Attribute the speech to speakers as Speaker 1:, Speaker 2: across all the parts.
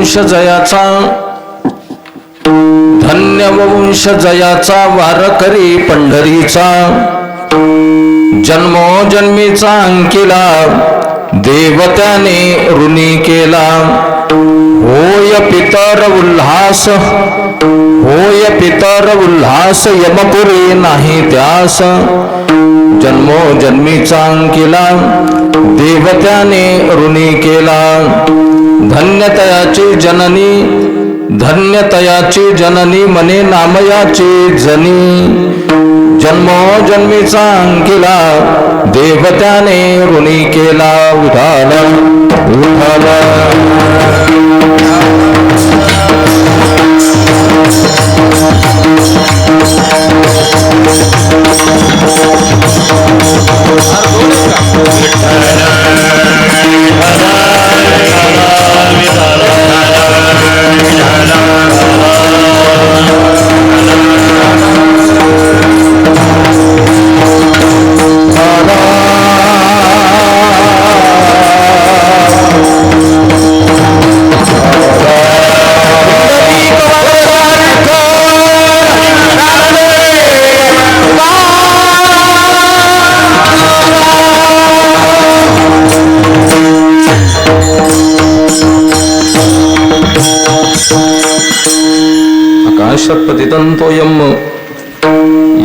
Speaker 1: वंश जयाचा धन्य वंश जयाचा वारकरी पंढरीचा जन्मोजन्मीचा अंकिला देवत्याने ऋणी केला होय पितर उल्हास होय पितर उल्हास यमपुरी नाही त्यास जन्मोजन्मीचा अंकिला देवत्याने ऋणी केला धन्यतयाची जननी मने नामयाची जनी जन्मोजन्मीचा अंकिला देवत्याने ऋणी केला विठाल विठाल पतितंतोयम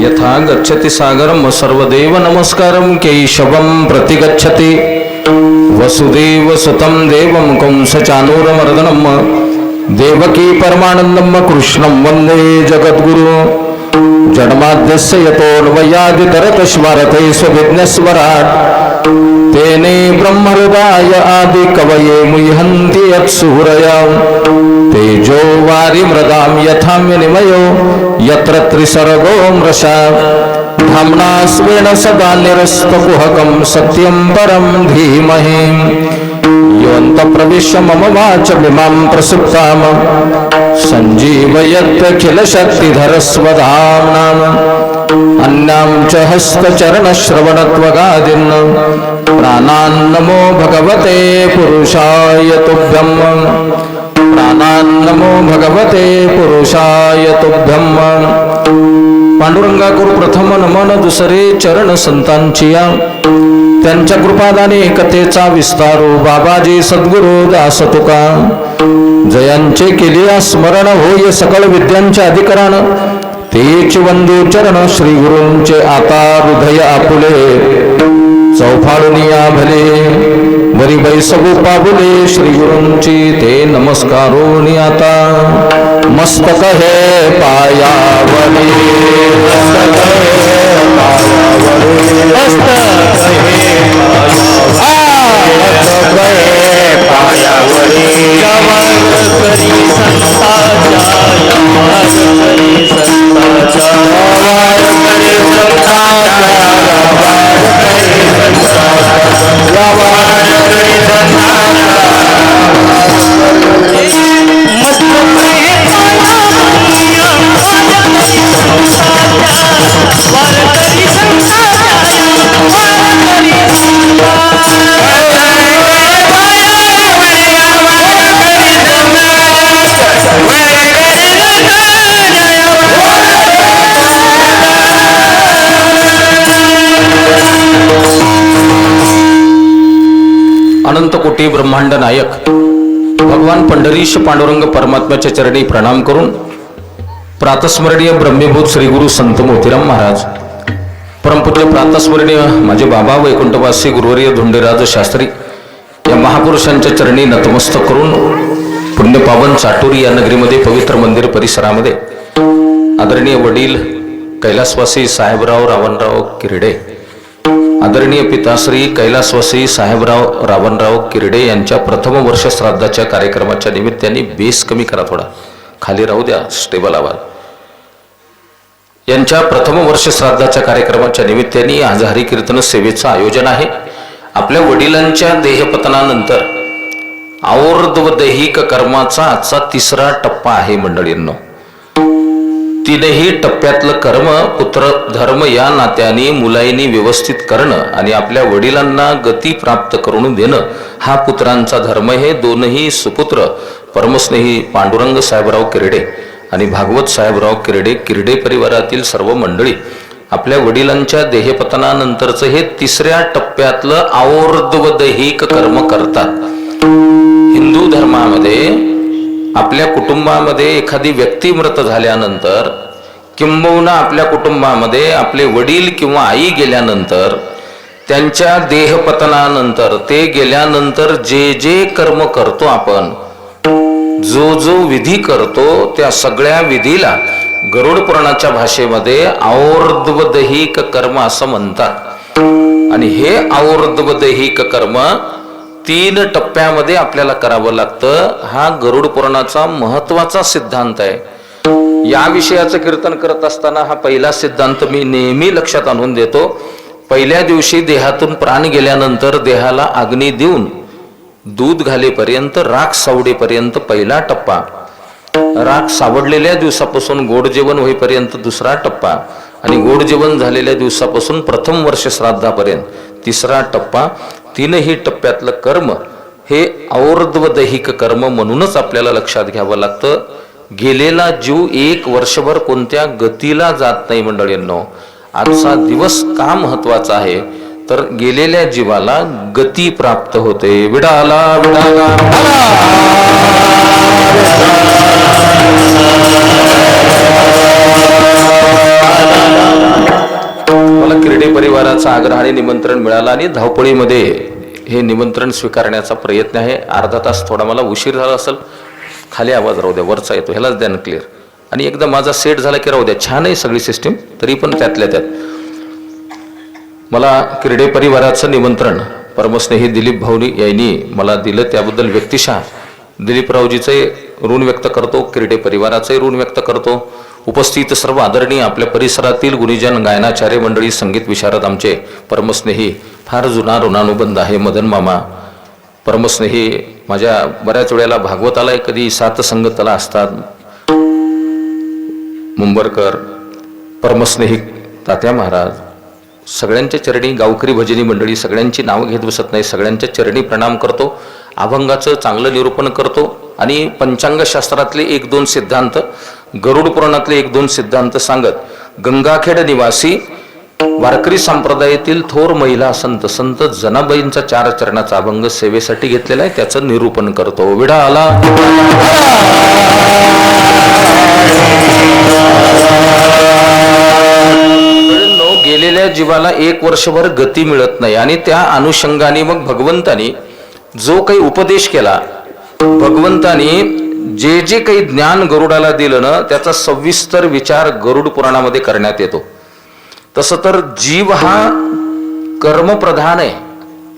Speaker 1: यथा गच्छति सागरम सर्वदेव नमस्कारम केशवम प्रतिगच्छति वसुदेव सुतं देवं कंसचानूरमर्दनम देवकी परमानंदम कृष्णं वंदे जगद्गुरु जन्माद्यस्य यतोऽन्वयादितरतश्वारते स्वविघ्नस्वराट् तेने ब्रह्महृदाय आदि कवये मुह्यन्ति यत्सूरया तेजो वारिमृदां यथा विनिमयो यत्र त्रिसर्गो मृषा धाम्ना स्वेन सदा निरस्तकुहकं सत्यं परं धीमहि योऽन्तःप्रविश्य मम वाचमिमां प्रसुप्तां सञ्जीवयत्यखिलशक्तिधरस्वधाम्नाम् अन्यां च हस्तचरणश्रवणत्वगादीन् प्राणान्नमो भगवते पुरुषाय तुभ्यं प्राणान्नमो भगवते पुरुषाय तुभ्यं पांडुरंगा करू प्रथम नमन दुसरे चरण संतांचिया त्यांच्या कृपादाने एकतेचा विस्तारो बाबाजी सद्गुरु दास तुका जयांचे केलिया स्मरण होय सकळ विद्यांचे अधिकरण तेच वंदू चरण श्री गुरूंचे आता हृदय आपुले चौफाळुनिया भले वरी बैसगु पाबुले श्री गुरूंची ते नमस्कारोनी आता मस्तक हे पायावरी मस्तक हे पायावरी अनंत कोटी ब्रह्मांड नायक भगवान पंढरीश पांडुरंग परमात्म्याच्या चरणी प्रणाम करून प्रातस्मरणीय ब्रह्मीभूत श्री गुरु संत मोतीराम महाराज परमपूज्य प्रातस्मरणीय माझे बाबा वैकुंठवासी गुरुवर्य धोंडेराज शास्त्री या महापुरुषांच्या चरणी नतमस्तक करून पुण्यपावन चाटोरी या नगरीमध्ये पवित्र मंदिर परिसरामध्ये आदरणीय वडील कैलासवासी साहेबराव रावणराव किरडे आदरणीय पिताश्री कैलासवासी साहेबराव रावणराव किरडे यांच्या प्रथम वर्ष श्राद्धाच्या कार्यक्रमाच्या निमित्ताने बेस कमी करा, थोडा खाली राहू द्या, स्टेबल आवाज. यांच्या प्रथम वर्ष श्राद्धाच्या कार्यक्रमाच्या निमित्ताने आज हरिकीर्तन सेवेचं आयोजन आहे. आपल्या वडिलांच्या देहपतनानंतर आवर्त दैहिक कर्माचा आजचा तिसरा टप्पा आहे मंडळींनो. तीनही टप्प्यातलं कर्म पुत्र धर्म या नात्याने मुलांनी व्यवस्थित करणं आणि आपल्या वडिलांना गती प्राप्त करून देणं हा पुत्रांचा धर्म. हे दोनही सुपुत्र परमस्नेही पांडुरंग साहेबराव किरडे आणि भागवत साहेबराव किरडे, किरडे परिवारातील सर्व मंडळी आपल्या वडिलांच्या देहपतनानंतरचं हे तिसऱ्या टप्प्यातलं आवर्तवदैहिक कर्म करतात. हिंदू धर्मामध्ये आपल्या कुटुंबामध्ये एखादी व्यक्ती मृत झाल्यानंतर किंबहुना आपल्या कुटुंबामध्ये आपले वडील किंवा आई गेल्यानंतर त्यांच्या देहपतनानंतर ते गेल्यानंतर जे जे कर्म करतो आपण, जो जो विधी करतो, त्या सगळ्या विधीला गरुड पुराणाच्या भाषेमध्ये आवर्तवदैहिक कर्म असं म्हणतात. आणि हे आवर्तवदैहिक कर्म 3 टप्प्यामध्ये आपल्याला करावं लागतं. हा गरुड पुराणाचा महत्वाचा सिद्धांत आहे. या विषयाचं कीर्तन करत असताना हा पहिला सिद्धांत मी नेहमी लक्षात आणून देतो. पहिल्या दिवशी देहातून प्राण गेल्यानंतर देहाला अग्नी देऊन दूध घालेपर्यंत, राख सावडेपर्यंत पहिला टप्पा, राख सावडलेल्या दिवसापासून गोड जेवण होईपर्यंत दुसरा टप्पा आणि गोड जेवण झालेल्या दिवसापासून प्रथम वर्ष श्राद्धापर्यंत तिसरा टप्पा. 3ही टप्प्यातलं कर्म हे आवर्तवदैहिक कर्म म्हणूनच आपल्याला लक्षात घ्यावं लागतं. गेलेला जीव 1 वर्षभर कोणत्या गतीला जात नाही मंडळींनो. आजचा दिवस का महत्वाचा आहे तर गेलेल्या जीवाला गती प्राप्त होते. विडाला विडाला मला किरडे परिवाराचा आग्रहाने निमंत्रण मिळालं आणि धावपळीमध्ये हे निमंत्रण स्वीकारण्याचा प्रयत्न आहे. अर्धा तास थोडा मला उशीर झाला असेल. खाली आवाज राहू द्या, वरचा येतो, ह्यालाच द्या ना क्लिअर. आणि एकदा माझा सेट झाला की राहू द्या. छान आहे सगळी सिस्टीम, तरी पण त्यातल्या त्यात मला किरडे परिवाराचं निमंत्रण परमस्नेही दिलीप भाऊनी यांनी मला दिलं. त्याबद्दल व्यक्तिशः दिलीपरावजीचे ऋण व्यक्त करतो, किरडे परिवाराचे ऋण व्यक्त करतो. उपस्थित सर्व आदरणीय आपल्या परिसरातील गुणीजन, गायनाचार्य मंडळी, संगीत विशारद आमचे परमस्नेही, फार जुना ऋणानुबंध आहे मदन मामा परमस्नेही. माझ्या बऱ्याच वेळेला भागवताला कधी सात संगताला असतात. मुंबरकर, परमस्नेही तात्या महाराज, सगळ्यांच्या चरणी, गावकरी भजनी मंडळी, सगळ्यांची नावं घेत बसत नाही, सगळ्यांच्या चरणी प्रणाम करतो. अभंगाचं चांगलं निरूपण करतो आणि पंचांग शास्त्रातले 1-2 सिद्धांत, गरुड पुराणातले 1-2 सिद्धांत सांगत गंगाखेड निवासी वारकरी संप्रदायातील थोर महिला संत जनाबाईंचा 4 चरणाचा अभंग सेवेसाठी घेतलेला आहे, त्याचं निरूपण करतो. विडाला गेलेल्या जीवाला 1 वर्षभर गती मिळत नाही आणि त्या अनुषंगाने मग भगवंतानी जो काही उपदेश केला, भगवंतानी जे जे काही ज्ञान गरुडाला दिलं ना, त्याचा सविस्तर विचार गरुड पुराणामध्ये करण्यात येतो. तसं तर जीव हा कर्मप्रधान आहे.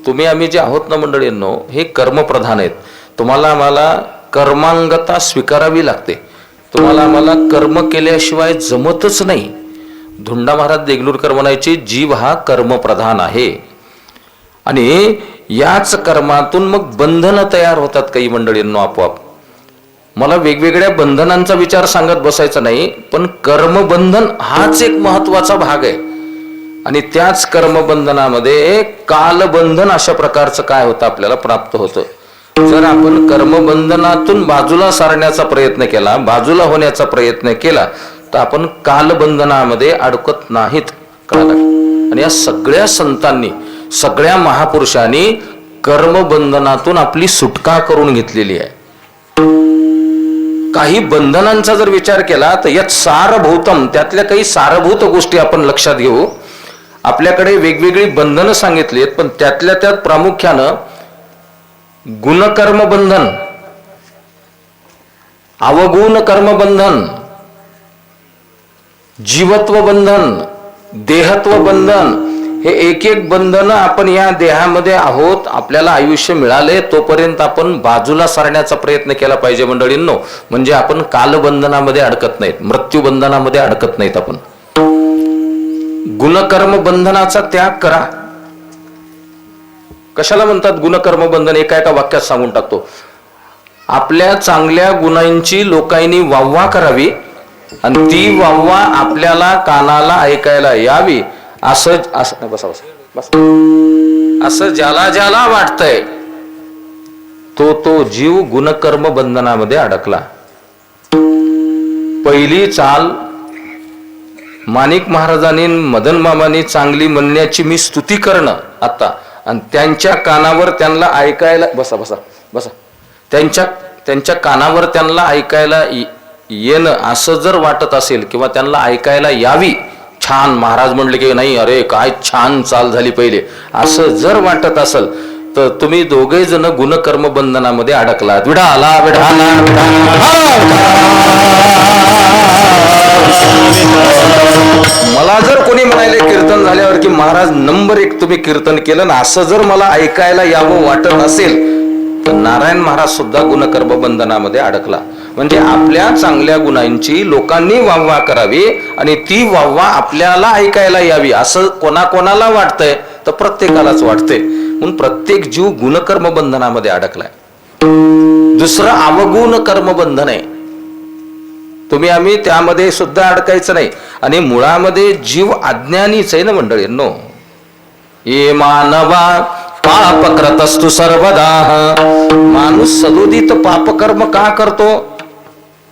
Speaker 1: तुम्ही आम्ही जे आहोत ना मंडळींनो, हे कर्मप्रधान आहेत. तुम्हाला आम्हाला कर्मांगता स्वीकारावी लागते. तुम्हाला आम्हाला कर्म केल्याशिवाय जमतच नाही. धुंडा महाराज देगलूरकर म्हणायचे, जीव हा कर्मप्रधान आहे आणि याच कर्मातून मग बंधनं तयार होतात काही मंडळींनो आपोआप. मला वेगवेगळ्या बंधनांचा विचार सांगत बसायचा नाही, पण कर्मबंधन हाच एक महत्वाचा भाग आहे. आणि त्याच कर्मबंधनामध्ये कालबंधन अशा प्रकारचं काय होतं आपल्याला प्राप्त होतं. जर आपण कर्मबंधनातून बाजूला सारण्याचा प्रयत्न केला, बाजूला होण्याचा प्रयत्न केला, तर आपण कालबंधनामध्ये अडकत नाहीत. आणि या सगळ्या संतांनी, सगळ्या महापुरुषांनी कर्मबंधनातून आपली सुटका करून घेतलेली आहे. काही बंधनांचा जर विचार केला तर यात सारभूतम, त्यातल्या काही सारभूत गोष्टी आपण लक्षात घेऊ. आपल्याकडे वेगवेगळी बंधनं सांगितली आहेत, पण त्यातल्या त्यात प्रामुख्यानं गुणकर्म बंधन, अवगुण कर्म बंधन, जीवत्व बंधन, देहत्व बंधन, हे एक एक बंधन आपण या देहामध्ये आहोत. आपल्याला आयुष्य मिळाले तोपर्यंत आपण बाजूला सारण्याचा प्रयत्न केला पाहिजे मंडळींनो. म्हणजे आपण कालबंधनामध्ये अडकत नाहीत, मृत्यू बंधनामध्ये अडकत नाहीत. आपण गुणकर्म बंधनाचा त्याग करा. कशाला म्हणतात गुणकर्म बंधन? एका वाक्यात सांगून टाकतो. आपल्या चांगल्या गुणांची लोकांनी वाहवा करावी आणि ती वाहवा आपल्याला कानाला ऐकायला यावी, असं ज्याला ज्याला वाटतंय तो जीव गुणकर्म बंधनामध्ये अडकला. पहिली चाल माणिक महाराजांनी मदन मामांनी चांगली म्हणण्याची मी स्तुती करणं आता, आणि त्यांच्या कानावर त्यांना ऐकायला बसा बसा बसा त्यांच्या कानावर त्यांना ऐकायला येणं असं जर वाटत असेल किंवा त्यांना ऐकायला यावी, छान महाराज म्हणले की नाही अरे काय छान चाल झाली पहिले, असं जर वाटत असेल तर तुम्ही दोघे जण गुणकर्म बंधनामध्ये अडकलात. विढाला विढाला मला जर कोणी म्हणाले कीर्तन झाल्यावर की महाराज नंबर 1 तुम्ही कीर्तन केलं ना, असं जर मला ऐकायला यावं वाटत असेल तर नारायण महाराज सुद्धा गुणकर्म बंधनामध्ये अडकला. म्हणजे आपल्या चांगल्या गुणांची लोकांनी वाहवा करावी आणि ती वाहवा आपल्याला ऐकायला यावी असं कोणाकोणाला वाटतंय तर प्रत्येकालाच वाटतंय. म्हणून प्रत्येक जीव गुणकर्म बंधनामध्ये अडकलाय. दुसरं अवगुण कर्म बंधन आहे. तुम्ही आम्ही त्यामध्ये सुद्धा अडकायचं नाही. आणि मुळामध्ये जीव अज्ञानीच आहे ना मंडळींनो. ये मानवा पापकृतस्तु सर्वदा. माणूस सदोदित पापकर्म का करतो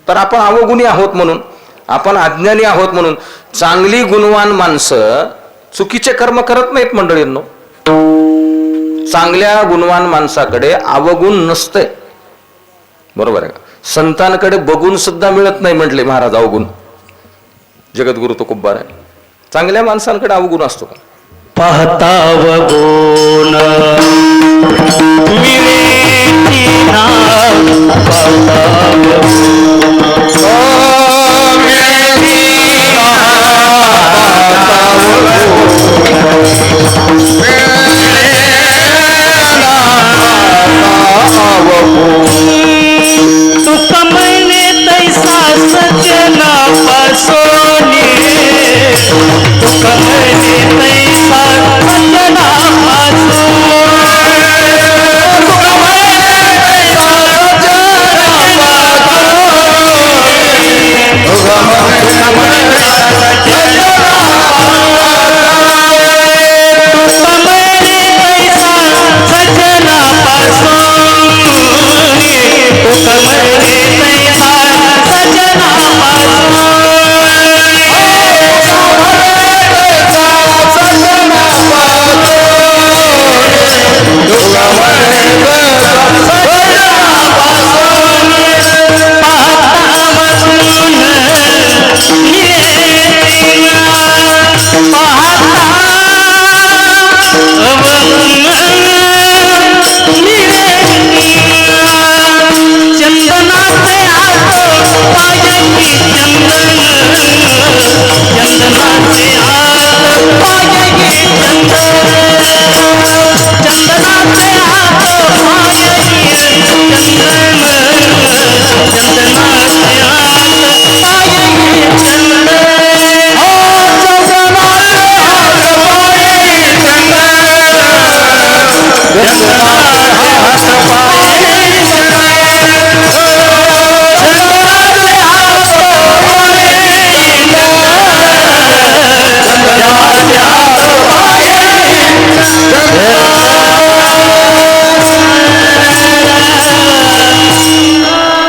Speaker 1: तर आपण अवगुणी आहोत म्हणून, आपण अज्ञानी आहोत म्हणून. चांगली गुणवान माणसं चुकीचे कर्म करत नाहीत मंडळींनो. चांगल्या गुणवान माणसाकडे अवगुण नसते, बरोबर आहे का. संतांकडे बघून सुद्धा मिळत नाही म्हटले महाराज अवगुण. जगद्गुरु तुकोबार आहे. चांगल्या माणसांकडे अवगुण असतो का.
Speaker 2: पाहता अवगुण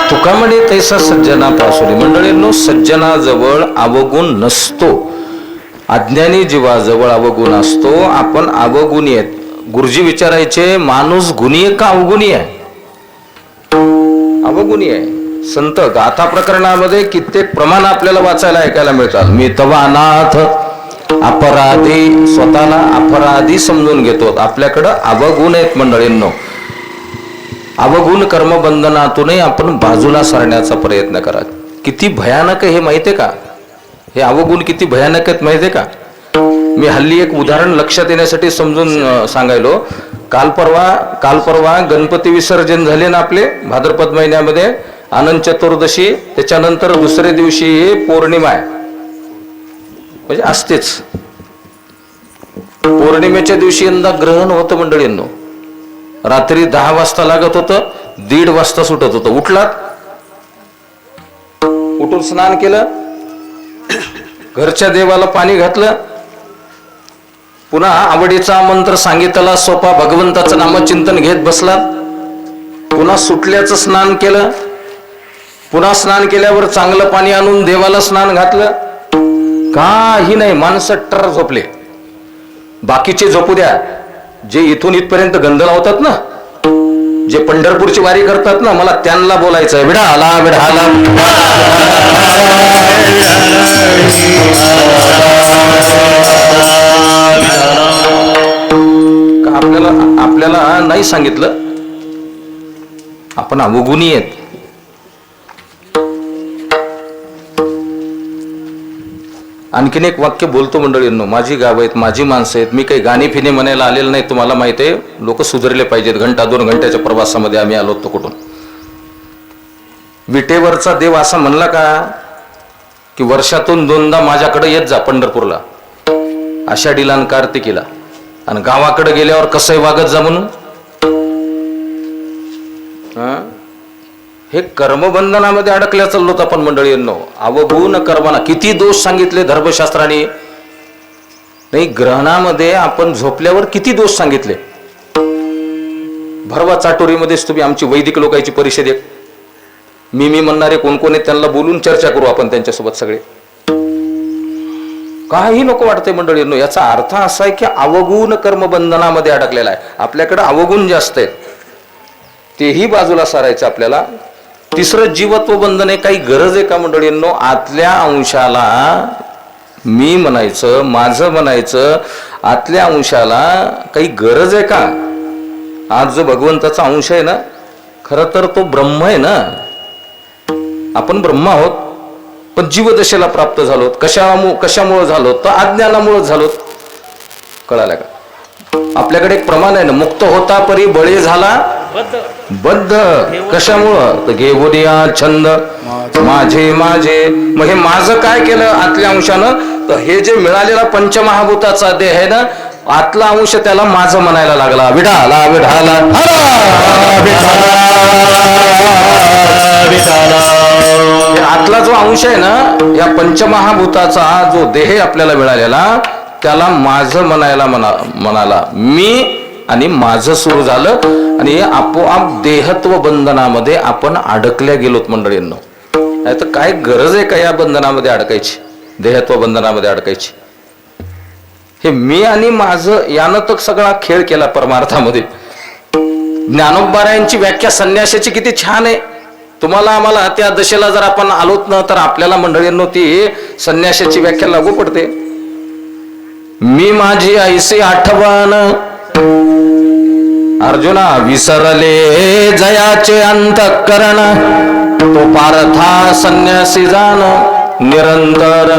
Speaker 1: तुकामणे तैसा सज्जनापासून. मंडळींनो, सज्जनाजवळ अवगुण नसतो, अज्ञानी जीवाजवळ अवगुण असतो. आपण अवगुणी आहेत. गुरुजी विचारायचे माणूस गुणी आहे का अवगुणी आहे. अवगुणी आहे. संत गाथा प्रकरणामध्ये कित्येक प्रमाण आपल्याला वाचायला ऐकायला मिळतात. मी तवा अनाथ अपराधी, स्वतःला अपराधी समजून घेतो. आपल्याकडं अवगुण आहेत मंडळींनो. अवगुण कर्मबंधनातूनही आपण बाजूला सरण्याचा प्रयत्न करा. किती भयानक आहे हे माहितीये का. हे अवगुण किती भयानक आहेत माहितीये का. मी हल्ली एक उदाहरण लक्षात येण्यासाठी समजून सांगायलो. काल परवा गणपती विसर्जन झाले ना आपले भाद्रपद महिन्यामध्ये. अनंत चतुर्दशी, त्याच्यानंतर दुसऱ्या दिवशी पौर्णिमा आहे, म्हणजे असतेच. पौर्णिमेच्या दिवशी यंदा ग्रहण होतं मंडळींनो. रात्री 10 वाजता लागत होतं, 1:30 वाजता सुटत होतं. उठलात, उठून स्नान केलं, घरच्या देवाला पाणी घातलं, पुन्हा आवडीचा मंत्र सांगितला, सोपा भगवंताचं नामचिंतन घेत बसलात. पुन्हा सुटल्याचं स्नान केलं, पुन्हा स्नान केल्यावर चांगलं पाणी आणून देवाला स्नान घातलं, काही नाही, माणसं टर झोपले. बाकीचे झोपू द्या, जे इथून इथपर्यंत गंध लावतात ना, जे पंढरपूरची वारी करतात ना, मला त्यांना बोलायचंय, विढाला विढाला. का आपल्याला नाही सांगितलं, आपण अवगुणी आहेत. आणखीन एक वाक्य बोलतो मंडळींनो, माझी गाव आहेत, माझी माणसं आहेत, मी काही गाणी फिने म्हणायला आलेलं नाही. तुम्हाला माहिती आहे, लोक सुधारले पाहिजेत. घंटा 2 घंट्याच्या प्रवासामध्ये आम्ही आलो होतो कुठून. विटेवरचा देव असा म्हणला का की वर्षातून 2दा माझ्याकडे येत जा पंढरपूरला, आषाढीला आणि कार्तिकीला, आणि गावाकडे गेल्यावर कसंही वागत जा म्हणून. हे कर्मबंधनामध्ये अडकल्या चाललोत आपण मंडळींनो. अवगुण कर्मणा, किती दोष सांगितले धर्मशास्त्राने. नाही, ग्रहणामध्ये आपण झोपल्यावर किती दोष सांगितले. भरवा चाटोरीमध्येच तुम्ही आमची वैदिक लोकांची परिषद एक मी म्हणणारे कोण कोण आहेत त्यांना बोलून चर्चा करू आपण त्यांच्यासोबत सगळे. काही नको वाटतंय मंडळींनो. याचा अर्थ असा आहे की अवगुण कर्मबंधनामध्ये अडकलेला आहे. आपल्याकडे अवगुण जास्त आहेत, तेही बाजूला सारायचं आपल्याला. तिसरं जीवत्व बंधन आहे. काही गरज आहे का मंडळींनो? आतल्या अंशाला मी म्हणायचं, माझं म्हणायचं, आतल्या अंशाला काही गरज आहे का? आज जो भगवंताचा अंश आहे ना, खरं तर तो ब्रह्म आहे ना. आपण ब्रह्म आहोत, पण जीवदशेला प्राप्त झालो. कशामुळे झालो? तर अज्ञानामुळे झालो. कळालं का? आपल्याकडे एक प्रमाण आहे ना, मुक्त होता परी बळी झाला बद्ध. कशामुळं? तर घेऊनिया छंद माझे माझे. मग हे माझं काय केलं आतल्या अंशानं? तर हे जे मिळालेला पंचमहाभूताचा देह आहे ना, आतला अंश त्याला माझं म्हणायला लागला. विढाला विढाला आतला जो अंश आहे ना, या पंचमहाभूताचा जो देह आपल्याला मिळालेला, त्याला माझं म्हणाला. मी आणि माझं सुरू झालं, आणि आपोआप देहत्व बंधनामध्ये आपण अडकल्या गेलोत मंडळींनो. नाही तर काय गरज आहे का या बंधनामध्ये अडकायची, देहत्व बंधनामध्ये अडकायची? हे मी आणि माझं यानं तर सगळा खेळ केला परमार्थामध्ये. ज्ञानोबारायांची व्याख्या संन्यासाची किती छान आहे. तुम्हाला आम्हाला त्या दशेला जर आपण आलोत ना, तर आपल्याला मंडळींनो ती संन्यासाची व्याख्या लागू पडते. मी माझी ऐसी आठवण अर्जुना विसरले जयाचे अंतःकरण, तो पार्था संन्यासी जाण निरंतर.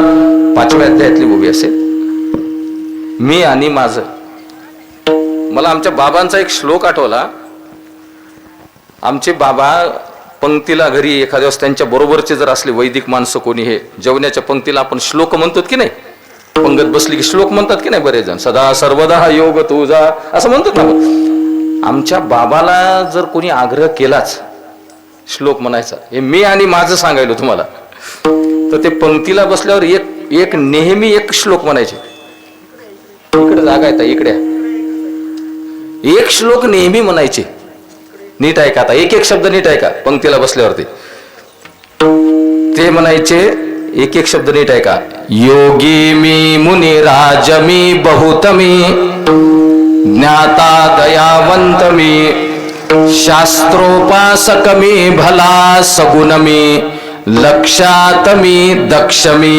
Speaker 1: 5व्या अध्यायातली उभी असेल. मी आणि माझं. मला आमच्या बाबांचा एक श्लोक आठवला. आमचे बाबा पंक्तीला घरी एखाद्या वेळेस त्यांच्या बरोबरचे जर असले वैदिक माणसं कोणी, हे जेवण्याच्या पंक्तीला आपण श्लोक म्हणतो की नाही, पंगत बसली की श्लोक म्हणतात की नाही बरेच जण, सदा सर्वदा योग तुझा असं म्हणतात ना. आमच्या बाबाला जर कोणी आग्रह केलाच श्लोक म्हणायचा, हे मी आणि माझं सांगायलो तुम्हाला, तर ते पंक्तीला बसल्यावर एक नेहमी एक श्लोक म्हणायचे. इकडे जागा येतात, इकडे एक श्लोक नेहमी म्हणायचे. नीट ऐका आता, एक शब्द नीट ऐका. पंक्तीला बसल्यावरती ते म्हणायचे एक शब्द नीट ऐका. योगी मी मुनी राज मी बहुत मी, ज्ञाता दयावंत मी, शास्त्रोपासक मी भला सगुण मी, लक्षात मी दक्ष मी,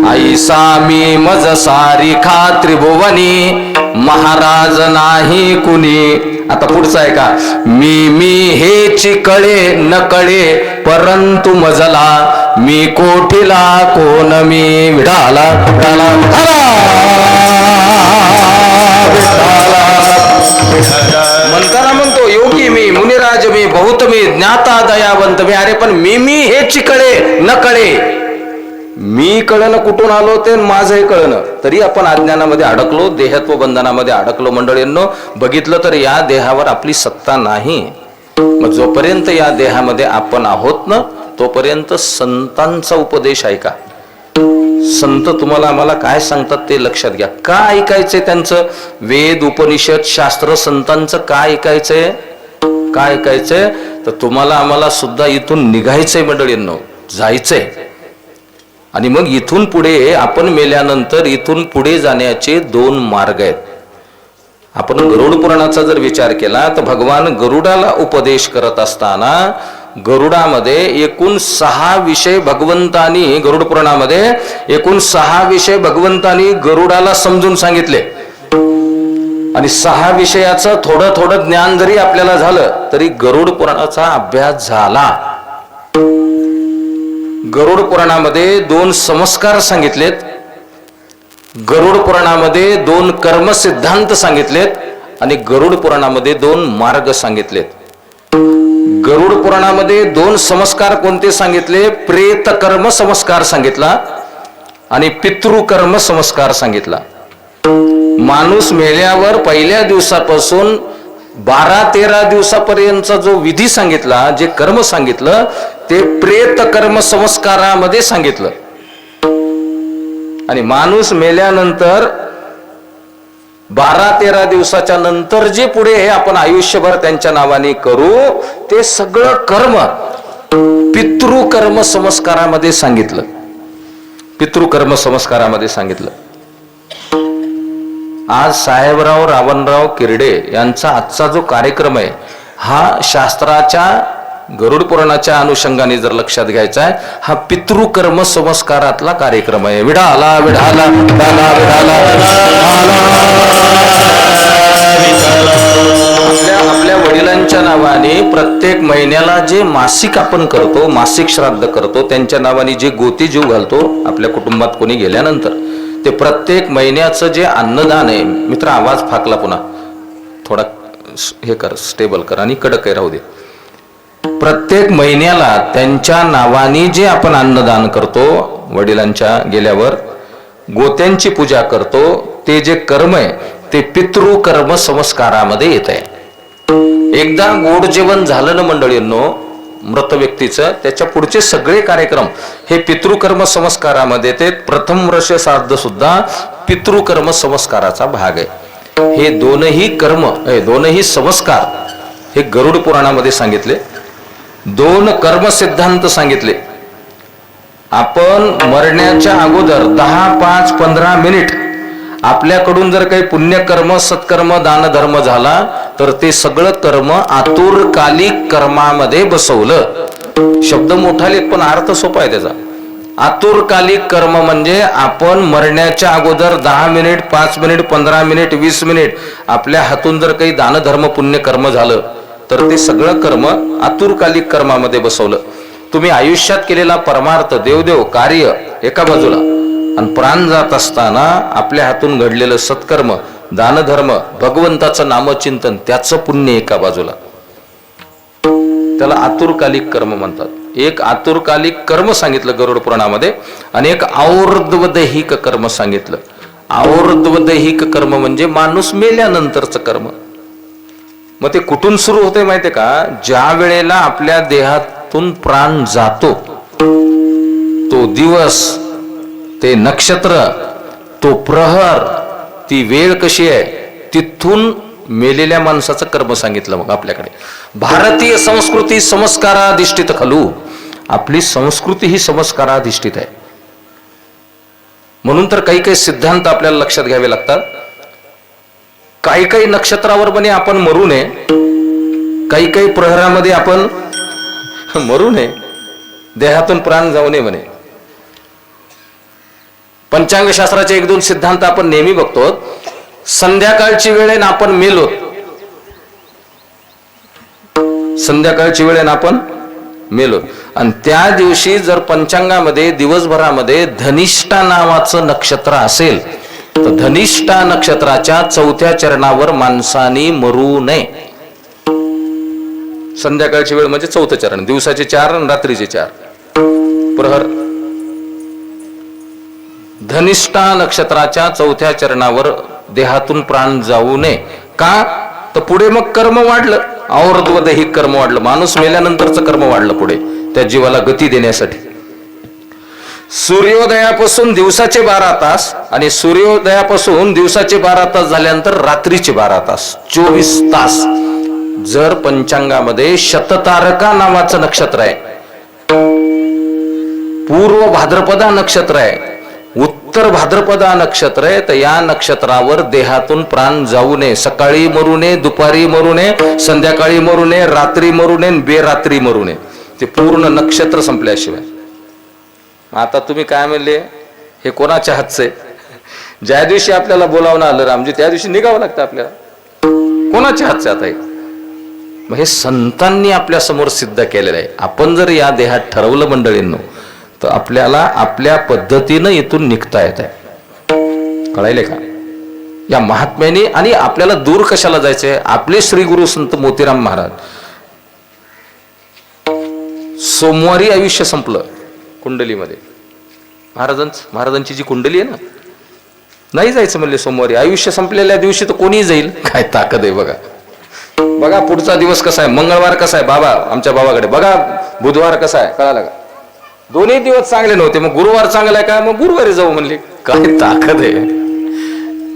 Speaker 1: ऐसा मी मज सारिखा त्रिभुवनी, महाराज नाही कुणी. आता पुढचं आहे का? मी हेची कळे न कळे परंतु मजला, मी कोठीला कोण मी. विढाला विढाला म्हणताना म्हणतो योगी मी मुनिराज मी बहुत मी, ज्ञाता दयावंत मी. अरे पण मी हेची कळे न कळे, मी कळणं कुठून आलो ते माझंही कळणं, तरी आपण अज्ञानामध्ये अडकलो, देहत्व बंधनामध्ये अडकलो मंडळींनो. बघितलं तर या देहावर आपली सत्ता नाही. मग जोपर्यंत या देहामध्ये आपण आहोत ना, तोपर्यंत संतांचा उपदेश ऐका. संत तुम्हाला आम्हाला काय सांगतात ते लक्षात घ्या. काय ऐकायचंय त्यांचं? वेद उपनिषद शास्त्र संतांचं काय ऐकायचंय? काय ऐकायचंय तर तुम्हाला आम्हाला सुद्धा इथून निघायचंय मंडळींनो, जायचंय. आणि मग इथून पुढे आपण मेल्यानंतर इथून पुढे जाण्याचे 2 मार्ग आहेत. आपण गरुड पुराणाचा जर विचार केला तर भगवान गरुडाला उपदेश करत असताना गरुडामध्ये एकूण 6 विषय भगवंतानी, गरुड पुराणामध्ये एकूण 6 विषय भगवंतानी गरुडाला समजून सांगितले. आणि 6 विषयाचं थोडं थोडं ज्ञान जरी आपल्याला झालं तरी गरुड पुराणाचा अभ्यास झाला. गरुड पुराणामध्ये 2 संस्कार सांगितलेत, गरुड पुराणामध्ये 2 कर्म सिद्धांत सांगितलेत आणि गरुड पुराणामध्ये 2 मार्ग सांगितलेत. गरुड पुराणामध्ये 2 संस्कार कोणते सांगितले? प्रेत कर्म संस्कार सांगितला आणि पितृकर्म संस्कार सांगितला. माणूस मेल्यावर पहिल्या दिवसापासून 12-13 दिवसापर्यंतचा जो विधी सांगितला, जे कर्म सांगितलं ते प्रेत कर्म संस्कारामध्ये सांगितलं. आणि माणूस मेल्यानंतर 12-13 दिवसाच्या नंतर जे पुढे आपण आयुष्यभर त्यांच्या नावाने करू ते सगळं कर्म पितृकर्म संस्कारामध्ये सांगितलं. पितृकर्म संस्कारामध्ये सांगितलं. आज साहेबराव रावणराव किर्डे यांचा आजचा जो कार्यक्रम आहे हा शास्त्राच्या, गरुड पुराणाच्या अनुषंगाने जर लक्षात घ्यायचा आहे, हा पितृकर्म संस्कारातला कार्यक्रम आहे. विढाला विढाला विढाला विढाला आपल्या वडिलांच्या नावाने प्रत्येक महिन्याला जे मासिक आपण करतो, मासिक श्राद्ध करतो, त्यांच्या नावाने जे गोती जीव घालतो आपल्या कुटुंबात कोणी गेल्यानंतर, ते प्रत्येक महिन्याचं जे अन्नदान आहे. मित्र आवाज फाकला, पुन्हा थोडा हे कर, स्टेबल कर आणि कडक राहू दे. प्रत्येक महिन्याला त्यांच्या नावाने जे आपण अन्नदान करतो, वडिलांच्या गेल्यावर गोत्यांची पूजा करतो, ते जे कर्म आहे ते पितृकर्म संस्कारामध्ये येत आहे. एकदा गोड जेवण झालं ना मंडळींनो मृत व्यक्तीचं, त्याच्या पुढचे सगळे कार्यक्रम हे पितृकर्म संस्कारामध्ये येते. प्रथम वर्ष श्राद्ध सुद्धा पितृकर्म संस्काराचा भाग आहे. हे दोनही कर्म, हे दोनही संस्कार हे गरुड पुराणामध्ये सांगितले. 2 कर्म सिद्धांत सांगितले. आपण मरण्याच्या अगोदर 10, 5, 15 मिनिट आपल्याकडून जर काही पुण्यकर्म, सत्कर्म, दानधर्म झाला तर ते सगळं कर्म आतुरकालिक कर्मामध्ये बसवलं. शब्द मोठा लेख पण अर्थ सोपा आहे त्याचा. आतुरकालिक कर्म म्हणजे आपण मरण्याच्या अगोदर 10 मिनिट, 5 मिनिट, 15 मिनिट, 20 मिनिट आपल्या हातून जर काही दानधर्म पुण्यकर्म झालं तर ते सगळं कर्म आतुरकालिक कर्मामध्ये बसवलं. तुम्ही आयुष्यात केलेला परमार्थ, देवदेव कार्य एका बाजूला, आणि प्राण जात असताना आपल्या हातून घडलेलं सत्कर्म, दानधर्म, भगवंताचं नामचिंतन, त्याचं पुण्य एका बाजूला. त्याला आतुरकालिक कर्म म्हणतात. एक आतुरकालिक कर्म सांगितलं गरुड पुराणामध्ये आणि एक आवर्तवदैहिक कर्म सांगितलं. आवर्तवदैहिक कर्म म्हणजे माणूस मेल्यानंतरचं कर्म. मग ते कुठून सुरू होते माहितीये का? ज्या वेळेला आपल्या देहातून प्राण जातो तो दिवस, ते नक्षत्र, तो प्रहर, ती वेळ कशी आहे, तिथून मेलेल्या माणसाचं कर्म सांगितलं. मग आपल्याकडे भारतीय संस्कृती संस्काराधिष्ठित खलू. आपली संस्कृती ही संस्काराधिष्ठित आहे. म्हणून तर काही काही सिद्धांत आपल्याला लक्षात घ्यावे लागतात. काही काही नक्षत्रावर म्हणे आपण मरू नये, काही काही प्रहरामध्ये आपण मरू नये, देहातून प्राण जाऊ नये म्हणे. पंचांग शास्त्राचे 1-2 सिद्धांत आपण नेहमी बघतो. संध्याकाळची वेळेन आपण मेलो, संध्याकाळची वेळेन आपण मेलो, आणि त्या दिवशी जर पंचांगामध्ये दिवसभरामध्ये धनिष्ठा नावाचं नक्षत्र असेल तर धनिष्ठा नक्षत्राच्या 4थ्या चरणावर माणसाने मरू नये. संध्याकाळची वेळ म्हणजे 4थं चरण, दिवसाचे 4 आणि रात्रीचे 4 प्रहर. धनिष्ठा नक्षत्राच्या 4थ्या चरणावर देहातून प्राण जाऊ नये. का? तर पुढे मग कर्म वाढलं, आवर्तवदैहिक कर्म वाढलं, माणूस मेल्यानंतरचं कर्म वाढलं पुढे त्या जीवाला गती देण्यासाठी. सूर्योदयापासून दिवसाचे 12 तास आणि सूर्योदयापासून दिवसाचे 12 तास झाल्यानंतर रात्रीचे 12 तास, 24 तास जर पंचांगामध्ये शततारका नावाचं नक्षत्र आहे, पूर्व भाद्रपदा नक्षत्र आहे, उत्तर भाद्रपदा नक्षत्र आहे, तर या नक्षत्रावर देहातून प्राण जाऊ नये. सकाळी मरू नये, दुपारी मरू नये, संध्याकाळी मरू नये, रात्री मरू नये, बेरात्री मरू नये. ते पूर्ण नक्षत्र संपल्याशिवाय. आता तुम्ही काय म्हणले, हे कोणाच्या हातचं आहे? ज्या दिवशी आपल्याला बोलावणं आलं रामजी, त्या दिवशी निघावं लागतं आपल्याला. कोणाच्या हातचं आता हे? मग हे संतांनी आपल्या समोर सिद्ध केलेलं आहे. आपण जर या देहात ठरवलं मंडळींनो, तर आपल्याला आपल्या पद्धतीनं इथून निघता येत आहे. कळायले का? या महात्म्याने. आणि आपल्याला दूर कशाला जायचंय? आपले श्री गुरु संत मोतीराम महाराज सोमवारी आयुष्य संपलं कुंडलीमध्ये. महाराजांची जी कुंडली आहे ना, नाही जायचं म्हणले सोमवारी. आयुष्य संपलेल्या दिवशी तर कोणी जाईल? काय ताकद आहे बघा. बघा पुढचा दिवस कसा आहे, मंगळवार कसा आहे बाबा आमच्या बाबाकडे, बघा बुधवार कसा आहे, कळालं का? दोन्ही दिवस चांगले नव्हते, मग गुरुवार चांगला आहे का, मग गुरुवारी जाऊ म्हणले. काय ताकद आहे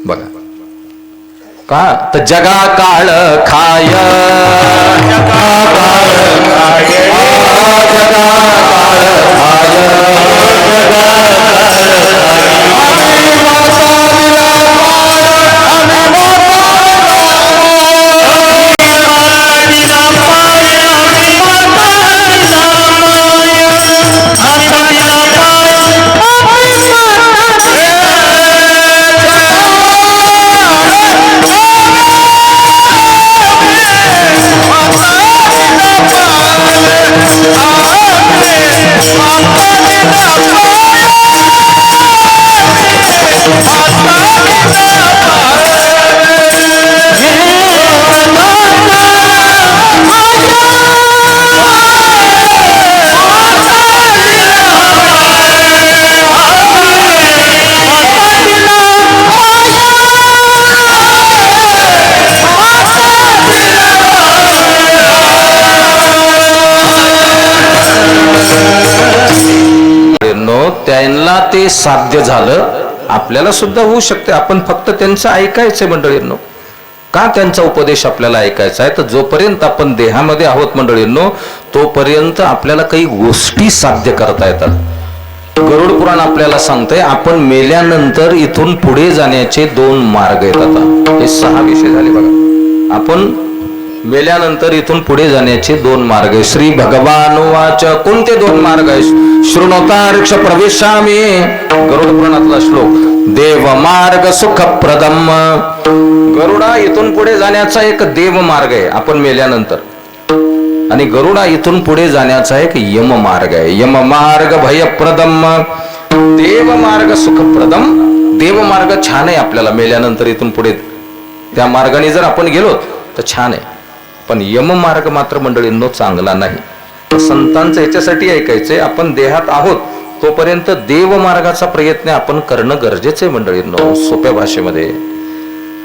Speaker 1: बघा. का तर जगा काळ खाय, जगा काळ खाय, जगा त्यांना ते साध्य झालं, आपल्याला सुद्धा होऊ शकते. आपण फक्त त्यांचं ऐकायचंय मंडळींनो. का त्यांचा उपदेश आपल्याला ऐकायचा आहे? तर जोपर्यंत आपण देहामध्ये आहोत मंडळींनो, तोपर्यंत आपल्याला काही गोष्टी साध्य करता येतात. गरुड पुराण आपल्याला सांगतंय, आपण मेल्यानंतर इथून पुढे जाण्याचे 2 मार्ग आहेत. आता हे 6 विषय झाले बघा. आपण मेल्यानंतर इथून पुढे जाण्याचे 2 मार्ग आहे. श्री भगवान वाच, कोणते 2 मार्ग आहे? शृणोतार्क्ष प्रवेशामी, गरुड पुराणातला श्लोक. देव मार्ग सुखप्रदम, गरुडा इथून पुढे जाण्याचा एक देव मार्ग आहे आपण मेल्यानंतर. आणि गरुडा इथून पुढे जाण्याचा एक यम मार्ग आहे. यम मार्ग भयप्रदम, देव मार्ग सुखप्रदम. देव मार्ग छान आहे, आपल्याला मेल्यानंतर इथून पुढे त्या मार्गाने जर आपण गेलो तर छान आहे. पण यम मार्ग मात्र मंडळींनो चांगला नाही. संतांचं याच्यासाठी ऐकायचंय, आपण देहात आहोत तोपर्यंत देव मार्गाचा प्रयत्न आपण करणं गरजेचं आहे मंडळींनो. सोप्या भाषेमध्ये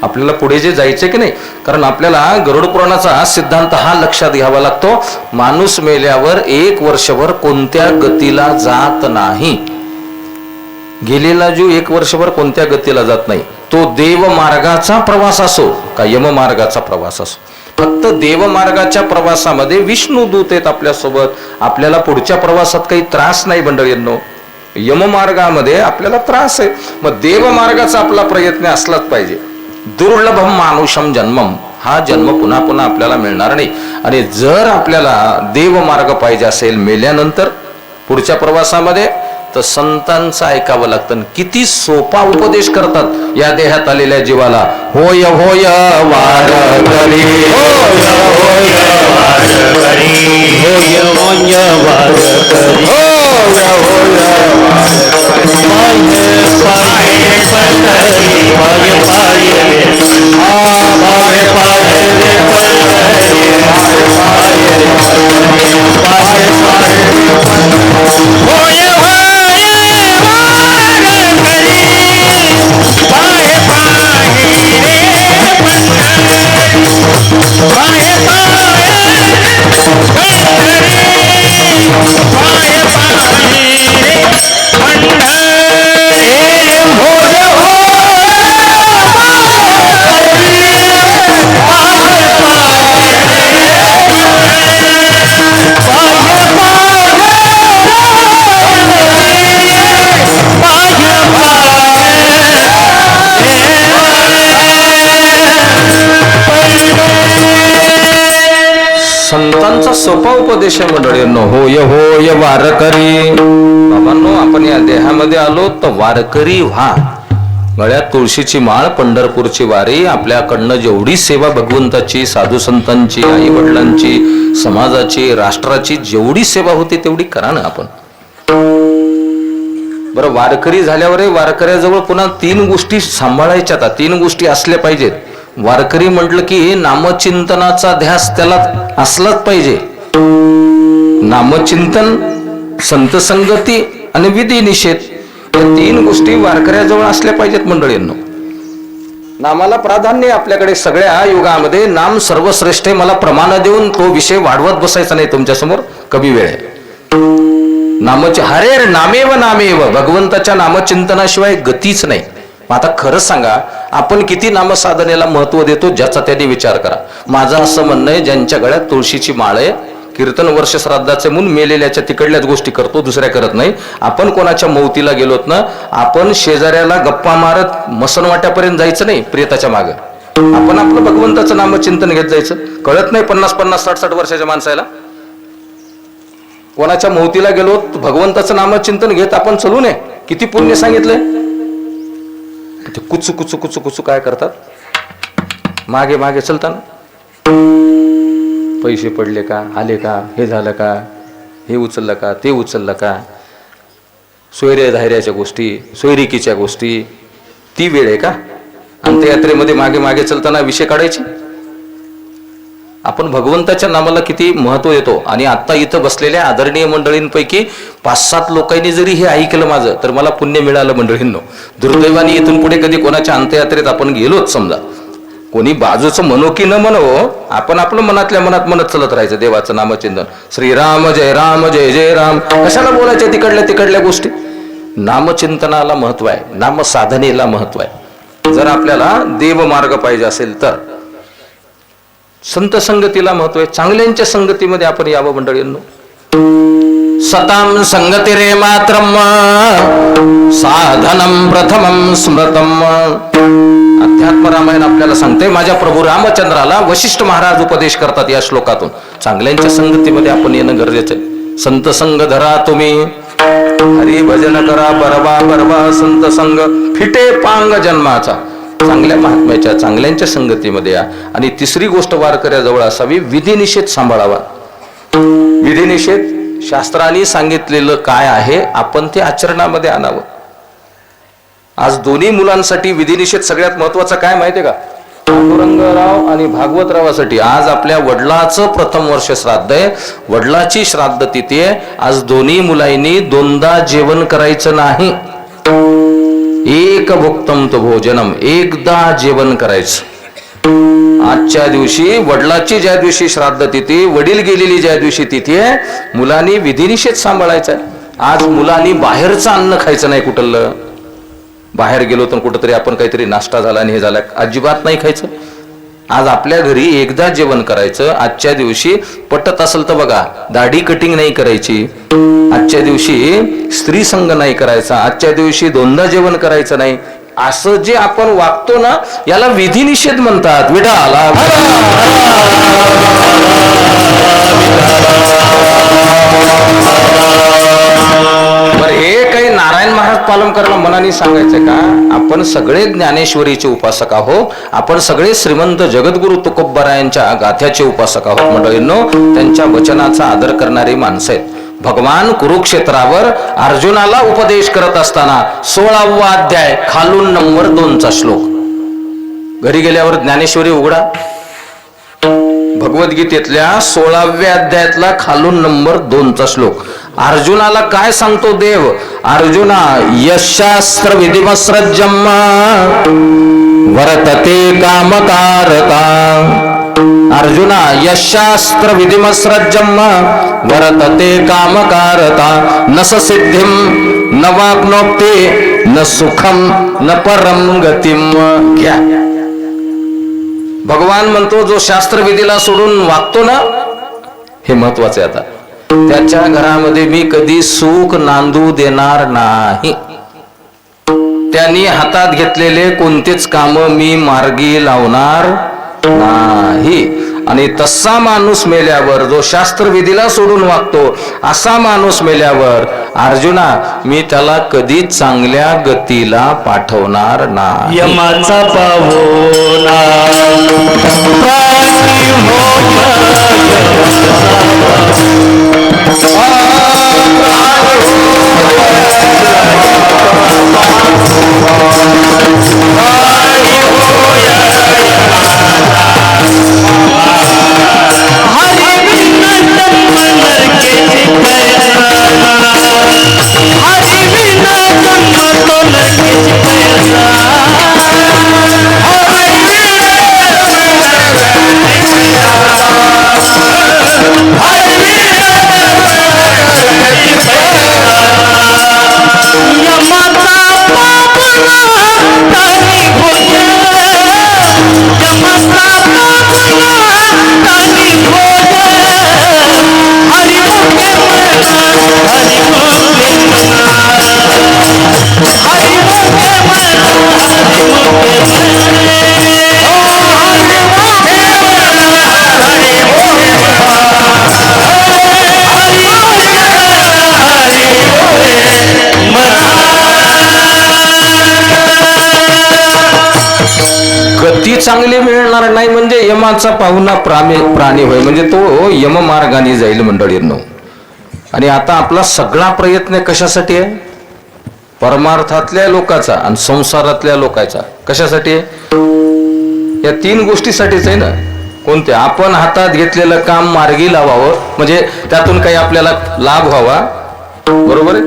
Speaker 1: आपल्याला पुढे जे जायचे की नाही, कारण आपल्याला गरुड पुराणाचा सिद्धांत हा लक्षात घ्यावा लागतो. माणूस मेल्यावर 1 वर्षभर कोणत्या गतीला जात नाही. गेलेला जो 1 वर्षभर कोणत्या गतीला जात नाही, तो देव मार्गाचा प्रवास असो का यम मार्गाचा प्रवास असो, फक्त देव मार्गाच्या प्रवासामध्ये विष्णू दूत आहेत आपल्यासोबत. आपल्याला पुढच्या प्रवासात काही त्रास नाही मंडळींनो. यम मार्गामध्ये आपल्याला त्रास आहे, मग देव मार्गाचा आपला प्रयत्न असलाच पाहिजे. दुर्लभम मानुषम जन्मम, हा जन्म पुन्हा पुन्हा आपल्याला मिळणार नाही. आणि जर आपल्याला देव मार्ग पाहिजे असेल मेल्यानंतर पुढच्या प्रवासामध्ये, तर संतांचं ऐकावं लागतं. किती सोपा उपदेश करतात या देहात आलेल्या जीवाला. होय होय वारकरी, होय होय वारकरी, होय होय वारकरी, होय होय वारकरी, पाये पाये पतरी, पाये पाये पाये पाये होय होय पाये पाये उपदेश मंडळींनो, होय होय वारकरी. बाबांनो, आपण या देहामध्ये आलो तर वारकरी व्हा. गळ्यात तुळशीची माळ, पंढरपूरची वारी. आपल्याकडनं जेवढी सेवा भगवंताची, साधू संतांची, आई वडिलांची, समाजाची, राष्ट्राची जेवढी सेवा होती तेवढी करा ना आपण. बरं, वारकरी झाल्यावर वारकऱ्याजवळ पुन्हा 3 गोष्टी सांभाळायच्या. आता 3 गोष्टी असल्या पाहिजेत. वारकरी म्हटलं की नामचिंतनाचा ध्यास त्याला असलाच पाहिजे. नामचिंतन, संत संगती आणि विधी निषेध, या 3 गोष्टी वारकऱ्याजवळ असल्या पाहिजेत मंडळींनो. नामाला प्राधान्य आपल्याकडे सगळ्या युगामध्ये. नाम सर्वश्रेष्ठ आहे. मला प्रमाण देऊन तो विषय वाढवत बसायचा नाही तुमच्यासमोर, कमी वेळ आहे. नामचे हरेर नामेव नामेव, भगवंताच्या नामचिंतनाशिवाय गतीच नाही. आता खरं सांगा, आपण किती नामसाधनेला महत्व देतो ज्याचा त्यांनी विचार करा. माझं असं म्हणणं आहे, ज्यांच्या गळ्यात तुळशीची माळ आहे, कीर्तन वर्ष श्राद्धाचे म्हणून मेलेल्याच्या तिकडल्याच गोष्टी करतो, दुसऱ्या करत नाही. आपण कोणाच्या मौतीला गेलोत ना, आपण शेजाऱ्याला गप्पा मारत मसनवाट्यापर्यंत जायचं नाही, प्रेताच्या मागं. आपण आपलं भगवंताचं नामचिंतन घेत जायचं. कळत नाही 50-50, 60-60 वर्षाच्या माणसाला. कोणाच्या मौतीला गेलो भगवंताचं नामचिंतन घेत आपण चलू नये. किती पुण्य सांगितलंय. ते कुचू कुचू कुचू कुचू काय करतात, मागे मागे चलताना. पैसे पडले का, आले का, हे झालं का, हे उचललं का, ते उचललं का, सोयऱ्या धायऱ्याच्या गोष्टी, सोयरिकीच्या गोष्टी. ती वेळ आहे का अंत्ययात्रेमध्ये मागे मागे चलताना विषय काढायचे. आपण भगवंताच्या नामाला किती महत्व देतो. आणि आता इथं बसलेल्या आदरणीय मंडळींपैकी 5-7 लोकांनी जरी हे ऐकलं माझं, तर मला पुण्य मिळालं मंडळींनो. दुर्दैवाने इथून पुढे कधी कोणाच्या अंत्ययात्रेत आपण गेलोच समजा, कोणी बाजूचं म्हणो की न म्हणो, आपण आपलं मनातल्या मनात म्हणत चलत राहायचं देवाचं नामचिंतन. श्रीराम जय राम जय जय राम. कशाला बोलायच्या तिकडल्या गोष्टी. नामचिंतनाला महत्व आहे, नामसाधनेला महत्व आहे. जर आपल्याला देवमार्ग पाहिजे असेल तर संत संगतीला महत्व आहे. चांगल्यांच्या संगतीमध्ये आपण यावं मंडळींनो. सताम संगतिरे मात्रम साधनम प्रथमं स्मृतम. अध्यात्म रामायण आपल्याला सांगते, माझ्या प्रभू रामचंद्राला वशिष्ठ महाराज उपदेश करतात या श्लोकातून. चांगल्यांच्या संगतीमध्ये आपण येणं गरजेचं आहे. संत संग धरा तुम्ही, हरी भजन करा बरवा बरवा. संत संग फिटे पांग जन्माचा. चांगल्या महात्म्याच्या चांगल्यांच्या संगतीमध्ये या. आणि तिसरी गोष्ट वारकऱ्याजवळ असावी, विधिनिषेध सांभाळावा. विधिनिषेध शास्त्राने सांगितलेलं काय आहे आपण ते आचरणामध्ये आणावं. आज दोन्ही मुलांसाठी विधिनिषेध सगळ्यात महत्वाचा काय माहितीये का, पांडुरंगराव आणि भागवतरावासाठी आज आपल्या वडिलाचं प्रथम वर्ष श्राद्ध आहे. वडिलाची श्राद्ध तिथी आहे. आज दोन्ही मुलांनी 2दा जेवण करायचं नाही. एक भुक्तम तो भोजनम, एकदा जेवण करायचं. आजच्या दिवशी वडिलाची ज्या दिवशी श्राद्ध तिथी, वडील गेलेली ज्या दिवशी तिथी आहे, मुलांनी विधिनिषेध सांभाळायचा. आज मुलांनी बाहेरचं अन्न खायचं नाही. कुठलं बाहेर गेलो तर कुठंतरी आपण काहीतरी नाश्ता झाला आणि हे झाला, अजिबात नाही खायचं. आज आपल्या घरी एकदा जेवण करायचं. आजच्या दिवशी पटत असेल तर बघा, दाढी कटिंग नाही करायची. आजच्या दिवशी स्त्री संग नाही करायचा. आजच्या दिवशी 2दा जेवण करायचं नाही. असं जे आपण वागतो ना, याला विधिनिषेध म्हणतात. विठाला बरं, हे काही नारायण महाराज पालन करायला मनाने सांगायचं का. आपण सगळे ज्ञानेश्वरीचे उपासक आहोत. आपण सगळे श्रीमंत जगद्गुरु तुकोबरायांच्या गाथ्याचे उपासक आहोत मंडळींनो. त्यांच्या वचनाचा आदर करणारी माणसं आहेत. भगवान कुरुक्षेत्रावर अर्जुनाला उपदेश करत असताना 16वा अध्याय खालून नंबर 2चा श्लोक. घरी गेल्यावर ज्ञानेश्वरी उघडा, भगवद्गीतेतल्या 16व्या अध्यायातला खालून नंबर 2चा श्लोक. अर्जुनाला काय सांगतो देव. अर्जुना यशास्त्र विधिमस्रज्जम वर्तते कामकारका. अर्जुना यशास्त्र विधिमस्रज्जम वर्तते कामकारता. न स सिद्धिं न वाप्नोति न सुखम न परम गतिम. घ्या, भगवान म्हणतो जो शास्त्र विधीला सोडून वागतो ना, हे महत्वाचे. आता त्याच्या घरामध्ये मी कधी सुख नांदू देणार नाही. त्यांनी हातात घेतलेले कोणतेच काम मी मार्गी लावणार नाही. आणि तसा माणूस मेल्यावर जो शास्त्रविधीला सोडून वागतो असा माणूस मेल्यावर अर्जुना मी त्याला कधी चांगल्या गतीला पाठवणार नाही.
Speaker 2: यमाचा पावोना प्राणी
Speaker 1: गती चांगली मिळणार नाही म्हणजे यमाचा पाहुणा प्राणी होय म्हणजे तो यम मार्गाने जाईल मंडळींनो. आणि आता आपला सगळा प्रयत्न कशासाठी आहे? परमार्थातल्या लोकांचा आणि संसारातल्या लोकांचा. कशासाठी आहे? या तीन गोष्टीसाठीच आहे ना. कोणत्या? आपण हातात घेतलेलं काम मार्गी लावावं म्हणजे त्यातून काही आपल्याला लाभ व्हावा, बरोबर आहे.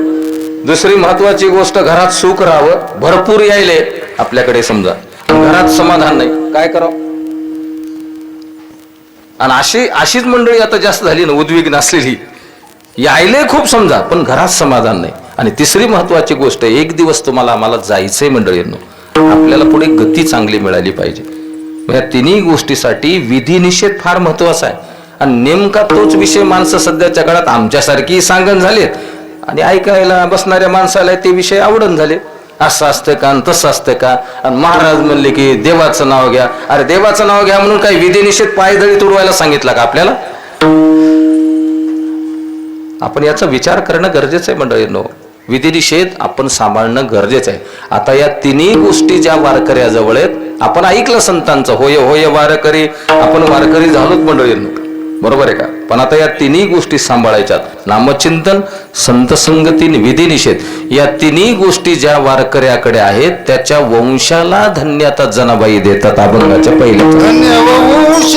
Speaker 1: दुसरी महत्वाची गोष्ट, घरात सुख राहावं, भरपूर यायले आपल्याकडे, समजा घरात समाधान नाही, काय करावं? आणि अशीच मंडळी आता जास्त झाली ना, उद्विग्न असलेली, यायले खूप समजा पण घरात समाधान नाही. आणि तिसरी महत्वाची गोष्ट, एक दिवस आम्हाला जायचंय मंडळींनो, आपल्याला पुढे गती चांगली मिळाली पाहिजे. या तिन्ही गोष्टीसाठी विधी निषेध फार महत्वाचा आहे. आणि नेमका तोच विषय माणसं सध्याच्या काळात आमच्यासारखी सांगण झालेत आणि ऐकायला बसणाऱ्या माणसाला ते विषय आवडून झाले. असं असतं का, तसं असतं का? आणि महाराज म्हणले की देवाचं नाव घ्या. अरे देवाचं नाव घ्या म्हणून काही विधी निषेध पायदळी तुडवायला सांगितलं का आपल्याला? आपण याचा विचार करणं गरजेचं आहे मंडळींनो. विधी निषेध आपण सांभाळणं गरजेचं आहे. आता या तिन्ही गोष्टी ज्या वारकऱ्याजवळ आहेत, आपण ऐकलं संतांचं, होय होय वारकरी, आपण वारकरी झालोच मंडळींनो, बरोबर आहे का? पण आता या तिन्ही गोष्टी सांभाळायच्यात. नामचिंतन, संत संगती, विधी निषेध, या तिन्ही गोष्टी ज्या वारकऱ्याकडे आहेत त्याच्या वंशाला धन्यता जनाबाई देतात. अभंगाच्या पहिल्या
Speaker 3: धन्य वंश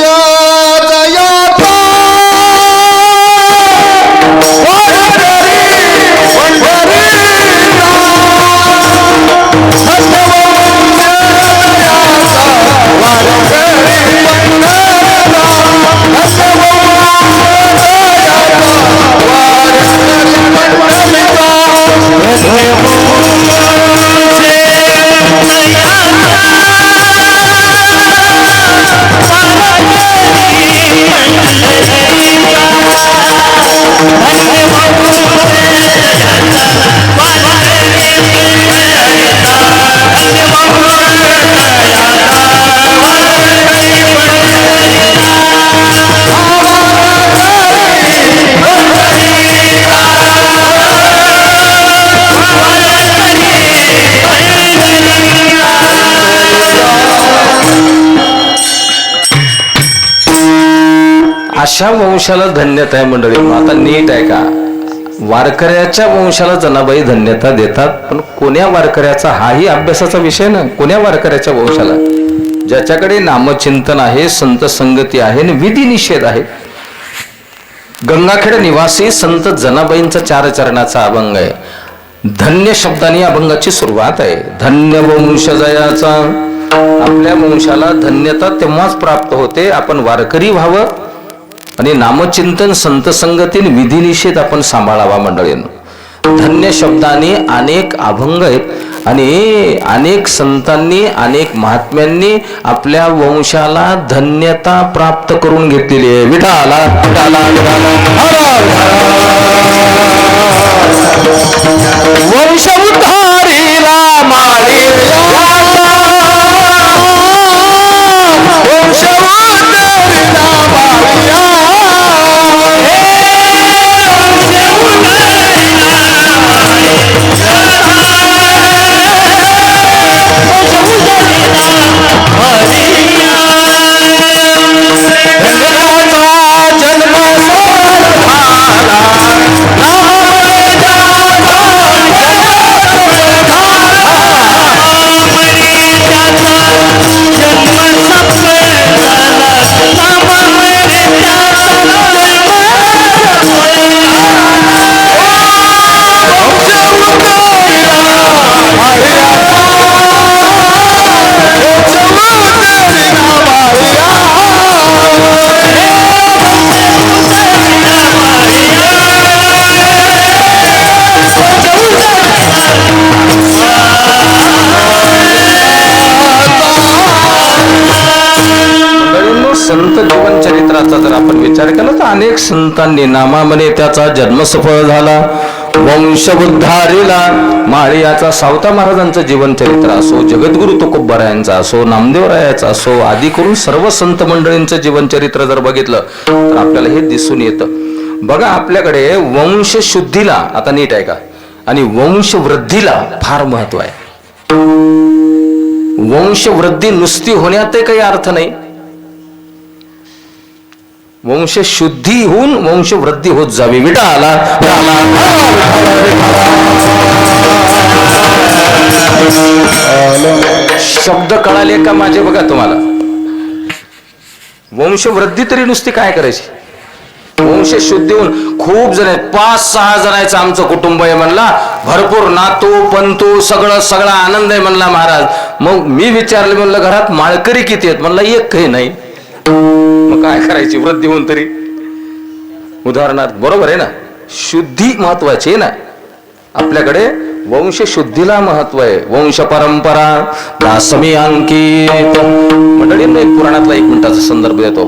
Speaker 1: अशा वंशाला धन्यता आहे मंडळी. आता नीट आहे का? वारकऱ्याच्या वंशाला जनाबाई धन्यता देतात, पण कोण्या वारकऱ्याचा, हाही अभ्यासाचा विषय ना. कोण्या वारकऱ्याच्या वंशाला? ज्याच्याकडे नामचिंतन आहे, संत संगती आहे आणि विधी निषेध आहे. गंगाखेड निवासी संत जनाबाईंचा 4 चरणाचा अभंग आहे. धन्य शब्दाने अभंगाची सुरुवात आहे. धन्य वंश जयाचा, आपल्या वंशाला धन्यता तेव्हाच प्राप्त होते आपण वारकरी व्हावं आणि नामचिंतन, संत संगती, विधी निषेध आपण सांभाळावा मंडळींनो. धन्य शब्दाने अनेक अभंग आहेत आणि अनेक संतांनी, अनेक महात्म्यांनी आपल्या वंशाला धन्यता प्राप्त करून घेतलेली आहे. विठाला
Speaker 3: वंश उद्धारीला माळी वंश उद्धारीला
Speaker 1: विचार केला तर अनेक संतांनी नामामध्ये त्याचा जन्म सफळ झाला. वंश उद्धारिला. माळी याचा सावता महाराजांचं जीवनचरित्र असो, जगद्गुरु तुकोबारायांचा असो, नामदेवरायाचा असो, आदी करून सर्व संत मंडळींचं जीवनचरित्र जर बघितलं तर आपल्याला हे दिसून येतं. बघा, आपल्याकडे वंश शुद्धीला, आता नीट आहे का, आणि वंश वृद्धीला फार महत्व आहे. वंश वृद्धी नुसती होण्यातही काही अर्थ नाही. वंश शुद्धी होऊन वंश वृद्धी होत जावी. विठाला शब्द कळाले का माझे? बघा, तुम्हाला वंश वृद्धी तरी नुसती काय करायची? वंश शुद्धी होऊन खूप जण आहेत, 5-6 जणांचं आमचं कुटुंब आहे म्हणला, भरपूर नातू पंतू सगळा आनंद आहे म्हणला महाराज. मग मी विचारलं, म्हणलं घरात माळकरी किती आहेत? म्हणला एक काही नाही. मग काय करायची वृद्धी होऊन तरी? उदाहरणार्थ, बरोबर आहे ना, शुद्धी महत्वाची आहे ना. आपल्याकडे वंश शुद्धीला महत्व आहे. वंश परंपरा दासमी अंकित. मंडळींना एक पुराणातला 1 मिनिटाचा संदर्भ देतो.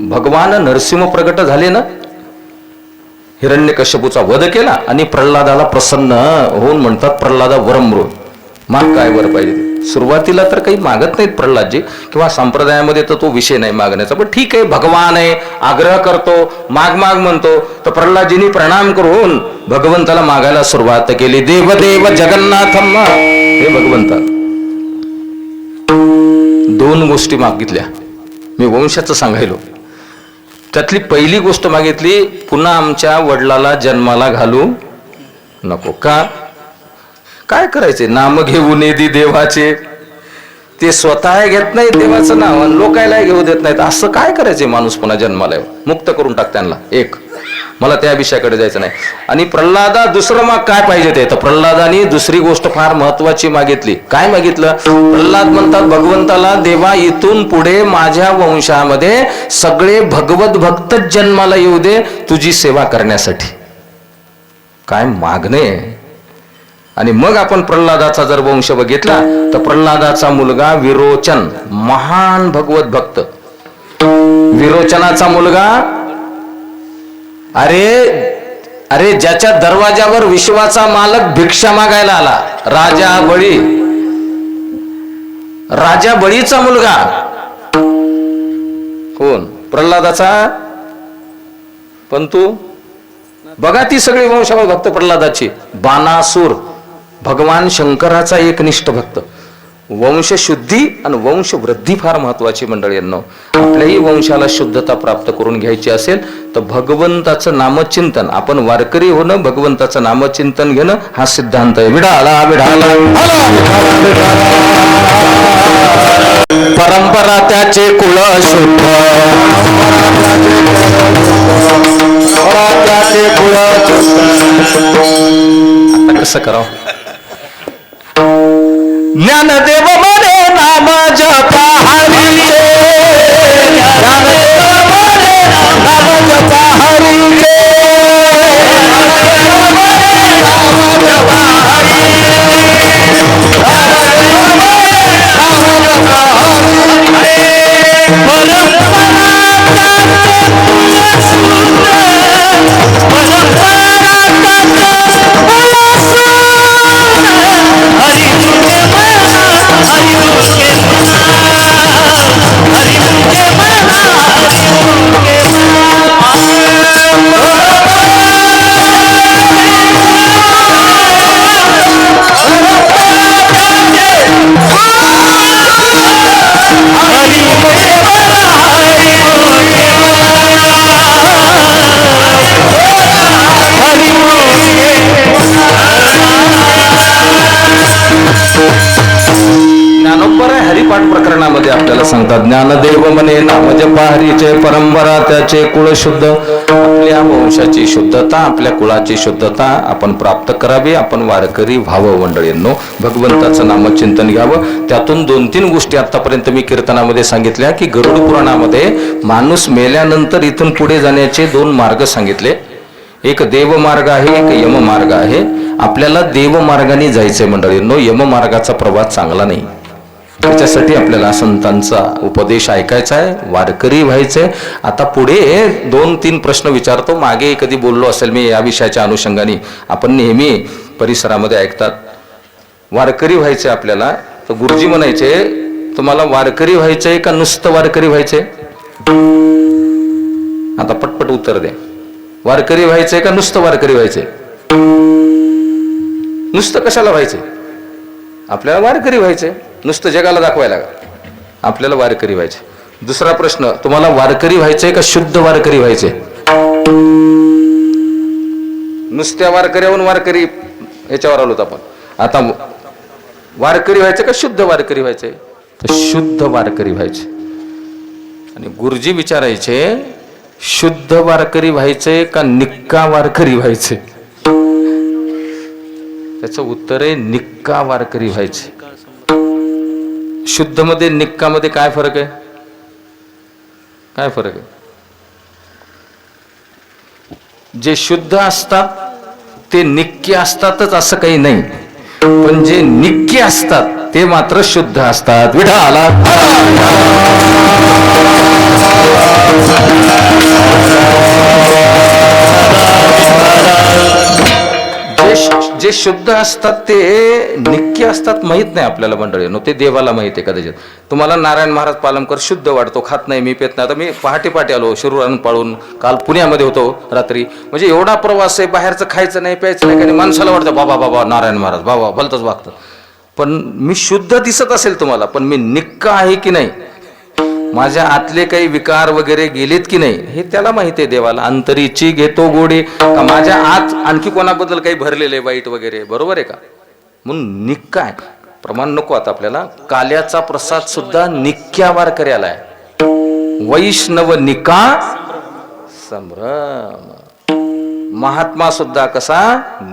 Speaker 1: भगवान नरसिंह प्रगट झाले ना, हिरण्यकश्यपूचा वध केला आणि प्रल्हादाला प्रसन्न होऊन म्हणतात, प्रल्हादा वरमृ, माग काय वर पाहिजे. सुरुवातीला तर काही मागत नाहीत प्रल्हादजी, किंवा संप्रदायामध्ये तर तो विषय नाही मागण्याचा, पण ठीक आहे, भगवान आहे, आग्रह करतो, माग म्हणतो. तर प्रल्हादजींनी प्रणाम करून भगवंताला मागायला सुरुवात केली. देव देव जगन्नाथम, हे भगवंता, 2 गोष्टी मागितल्या. मी वंशाचं सांगायलो. त्यातली पहिली गोष्ट मागितली, पुन्हा आमच्या वडिलाला जन्माला घालू नको. का? काय करायचे? नाम घेऊन येदी देवाचे. ते स्वतः घेत नाहीत देवाचं नाव, लोकायला घेऊ देत नाहीत. असं काय करायचे? माणूस पुन्हा जन्माला मुक्त करून टाक त्यांना. एक, मला त्या विषयाकडे जायचं नाही. आणि प्रल्हादा दुसरं मग काय पाहिजे ते? तर प्रल्हादानी दुसरी गोष्ट फार महत्वाची मागितली. काय मागितलं? प्रल्हाद म्हणतात भगवंताला, देवा इथून पुढे माझ्या वंशामध्ये सगळे भगवत भक्तच जन्माला येऊ दे तुझी सेवा करण्यासाठी. काय मागणे! आणि मग आपण प्रल्हादाचा जर वंश बघितला तर प्रल्हादाचा मुलगा विरोचन, महान भगवत भक्त. विरोचनाचा मुलगा, अरे ज्याच्या दरवाजावर विश्वाचा मालक भिक्षा मागायला आला, राजा बळीचा मुलगा कोण? प्रल्हादाचा पंतू. बघा ती सगळी वंशावळ भक्त प्रल्हादाची. बाणासूर, भगवान शंकराचा एकनिष्ठ भक्त. वंश शुद्धी आणि वंश वृद्धी फार महत्वाची मंडळींनो. आपल्याही वंशाला शुद्धता प्राप्त करून घ्यायची असेल तर भगवंताचं नामचिंतन, आपण वारकरी होणं, भगवंताचं नामचिंतन घेणं हा सिद्धांत आहे. विडाला विडाला परंपरा त्याचे कुळ शुद्ध, त्याचे कुळ. आता कसं करावं? ज्ञानदेव म्हणे नाम जपा हरीचे, ज्ञानदेव म्हणे नाम जपा हरीचे, ज्ञानदेव म्हणे नाम जपा हरिपाठ प्रकरणामध्ये आपल्याला सांगतात, ज्ञानदेव म्हणे नाम जपा हरीचे, परंपरा त्याचे कुळ शुद्ध. आपल्या वंशाची शुद्धता, आपल्या कुळाची शुद्धता आपण प्राप्त करावी. आपण वारकरी व्हावं मंडळींनो, भगवंताचं नामचिंतन घ्यावं. त्यातून 2-3 गोष्टी आतापर्यंत मी कीर्तनामध्ये सांगितल्या की गरुड पुराणामध्ये माणूस मेल्यानंतर इथून पुढे जाण्याचे 2 मार्ग सांगितले. एक देव मार्ग आहे, एक यम मार्ग आहे. आपल्याला देव मार्गाने जायचंय मंडळींनो. यम मार्गाचा प्रवास चांगला नाही. त्याच्यासाठी आपल्याला संतांचा उपदेश ऐकायचा आहे, वारकरी व्हायचंय. आता पुढे 2-3 प्रश्न विचारतो. मागे कधी बोललो असेल मी या विषयाच्या अनुषंगाने. आपण नेहमी परिसरामध्ये ऐकतात वारकरी व्हायचे आपल्याला, तर गुरुजी म्हणायचे तुम्हाला वारकरी व्हायचंय का नुसतं वारकरी व्हायचंय? आता पटपट उत्तर द्या. वारकरी व्हायचंय का नुसतं वारकरी व्हायचंय? नुसतं कशाला व्हायचंय? आपल्याला वारकरी व्हायचंय, नुसतं जगाला दाखवायला का? आपल्याला वारकरी व्हायचे. दुसरा प्रश्न, तुम्हाला वारकरी व्हायचंय का शुद्ध वारकरी व्हायचंय? नुसत्या वारकऱ्याहून वारकरी याच्यावर आलोत आपण. आता वारकरी व्हायचं का शुद्ध वारकरी व्हायचंय? तर शुद्ध वारकरी व्हायचे. आणि गुरुजी विचारायचे शुद्ध वारकरी व्हायचंय का निक्का वारकरी व्हायचे? त्याचं उत्तर आहे निक्का वारकरी व्हायचे. शुद्ध मध्ये निक्का मध्ये काय फरक आहे? काय फरक आहे? जे शुद्ध असतात ते निक्के असतातच असं काही नाही, पण जे निक्के असतात ते मात्र शुद्ध असतात. विठाला जे शुद्ध असतात ते निक्के असतात माहित नाही आपल्याला मंडळींनो, ते देवाला माहित आहे. कदाचित तुम्हाला नारायण महाराज पालमकर शुद्ध वाटतो, खात नाही, मी पेत नाही. आता मी पहाटे आलो शिरूर पाळून, काल पुण्यामध्ये होतो रात्री. म्हणजे एवढा प्रवास आहे, बाहेरचं खायचं नाही प्यायचं नाही, काही माणसाला वाटतं बाबा नारायण महाराज बाबा भलतच वागतं. पण मी शुद्ध दिसत असेल तुम्हाला, पण मी निक्का आहे की नाही, माझ्या आतले काही विकार वगैरे गेलेत की नाही हे त्याला माहिती आहे देवाला. अंतरीची घेतो गोडे, का माझ्या आत आणखी कोणाबद्दल काही भरलेले वाईट वगैरे, बरोबर आहे का? म्हणून निक्का आहे. प्रमाण नको आता आपल्याला. काल्याचा प्रसाद सुद्धा निक्क्या वारकऱ्याला आहे. वैष्णव निका संभ्रम. महात्मा सुद्धा कसा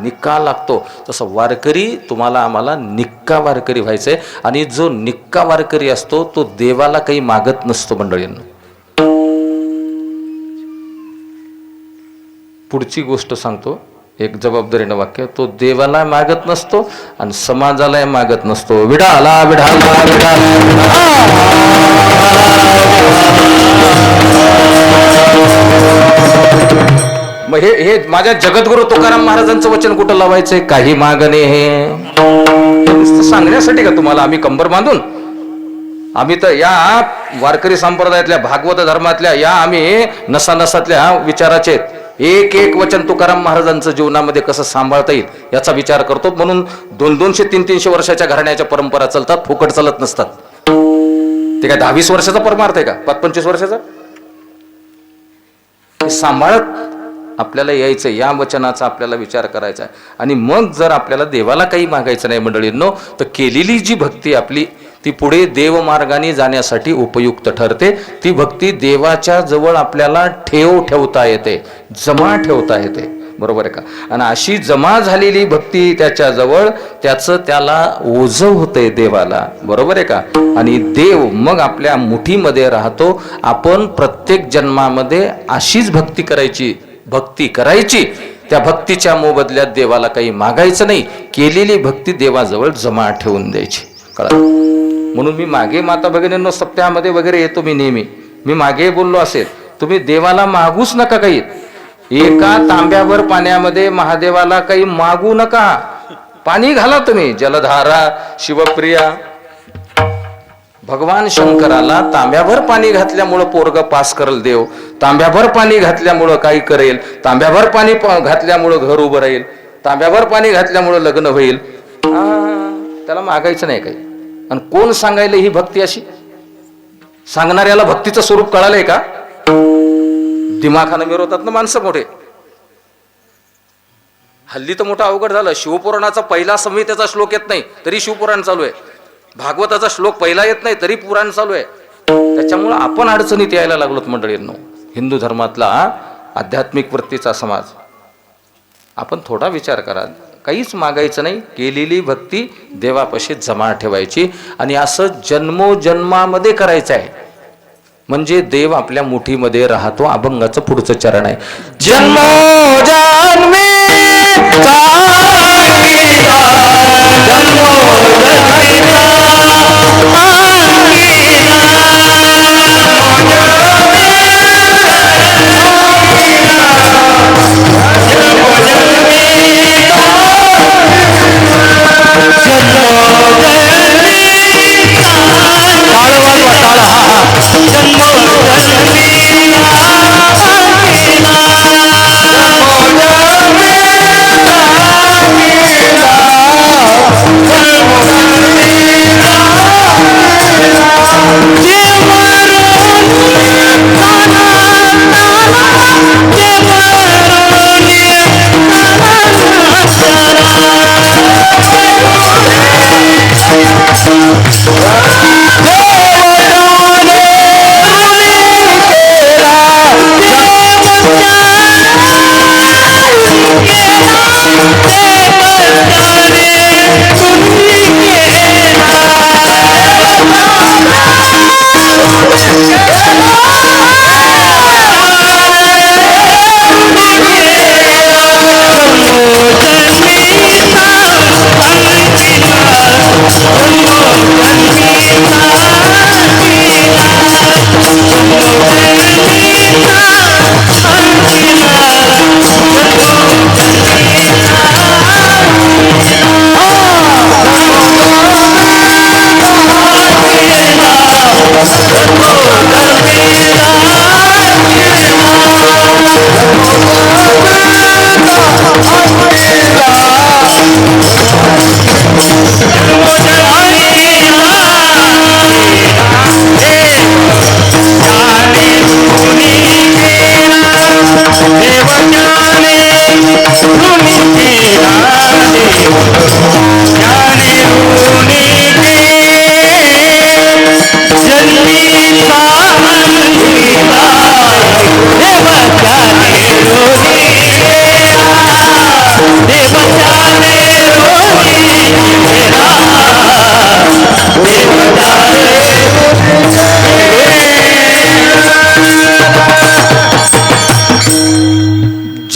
Speaker 1: निक्का लागतो, तसं वारकरी तुम्हाला आम्हाला निक्का वारकरी व्हायचंय. आणि जो निक्का वारकरी असतो तो देवाला काही मागत नसतो मंडळींना. पुढची गोष्ट सांगतो, एक जबाबदारीनं वाक्य, तो देवाला मागत नसतो आणि समाजाला मागत नसतो. विडाला विडाला विडाला. मग हे माझ्या जगद्गुरु तुकाराम महाराजांचं वचन कुठं लावायचंय? काही मागणे हे नुसतं सांगण्यासाठी का तुम्हाला आम्ही कंबर बांधून? आम्ही तर या वारकरी संप्रदायातल्या भागवत धर्मातल्या या आम्ही नसानसातल्या विचाराचे आहेत. एक वचन तुकाराम महाराजांचं जीवनामध्ये कसं सांभाळता येईल याचा विचार करतो. म्हणून 200-300 वर्षाच्या घराण्याच्या परंपरा चालतात, फुकट चालत नसतात. ते काय 10-20 वर्षाचा परमार्थ आहे का? 25 वर्षाचा? सांभाळत आपल्याला यायचं, या वचनाचा आपल्याला विचार करायचा आहे. आणि मग जर आपल्याला देवाला काही मागायचं नाही मंडळींनो, तर केलेली जी भक्ती आपली ती पुढे देवमार्गाने जाण्यासाठी उपयुक्त ठरते. ती भक्ती देवाच्या जवळ आपल्याला ठेवता येते, जमा ठेवता येते, बरोबर आहे का? आणि अशी जमा झालेली भक्ती त्याच्याजवळ त्याला ओझं होतंय देवाला, बरोबर आहे का? आणि देव मग आपल्या मुठीमध्ये राहतो. आपण प्रत्येक जन्मामध्ये अशीच भक्ती करायची. त्या भक्तीच्या मोबदल्यात देवाला काही मागायचं नाही, केलेली भक्ती देवाजवळ जमा ठेवून द्यायची. कळलं? म्हणून मी मागे माता भगिनींनो सप्त्यामध्ये वगैरे येतो मी नेहमी. मी मागे बोललो असेल, तुम्ही देवाला मागूच नका काही. एका तांब्यावर पाण्यामध्ये महादेवाला काही मागू नका. पाणी घाला तुम्ही, जलधारा शिवप्रिया. भगवान शंकराला तांब्याभर पाणी घातल्यामुळं पोरग पास करल देव, तांब्याभर पाणी घातल्यामुळं काही करेल, तांब्याभर पाणी घातल्यामुळं घर उभं राहील, तांब्याभर पाणी घातल्यामुळं लग्न होईल. त्याला मागायचं नाही काही. आणि कोण सांगायला ही भक्ती अशी? सांगणाऱ्याला भक्तीचं स्वरूप कळालंय का? दिमाखानं मिरवतात ना माणसं मोठे. हल्ली तर मोठं अवघड झालं. शिवपुराणाचा पहिला संहितेचा श्लोक येत नाही तरी शिवपुराण चालू आहे. भागवताचा श्लोक पहिला येत नाही तरी पुराण चालू आहे. त्याच्यामुळं आपण अडचणीत यायला लागलोत मंडळींनो. हिंदू धर्मातला आध्यात्मिक वृत्तीचा समाज, आपण थोडा विचार करा. काहीच मागायचं नाही, केलेली भक्ती देवापाशी जमा ठेवायची. आणि असं जन्मोजन्मामध्ये करायचं आहे, म्हणजे देव आपल्या मुठीमध्ये राहतो. अभंगाचं पुढचं चरण आहे, जन्मोजन्मी जन्मोजन्मी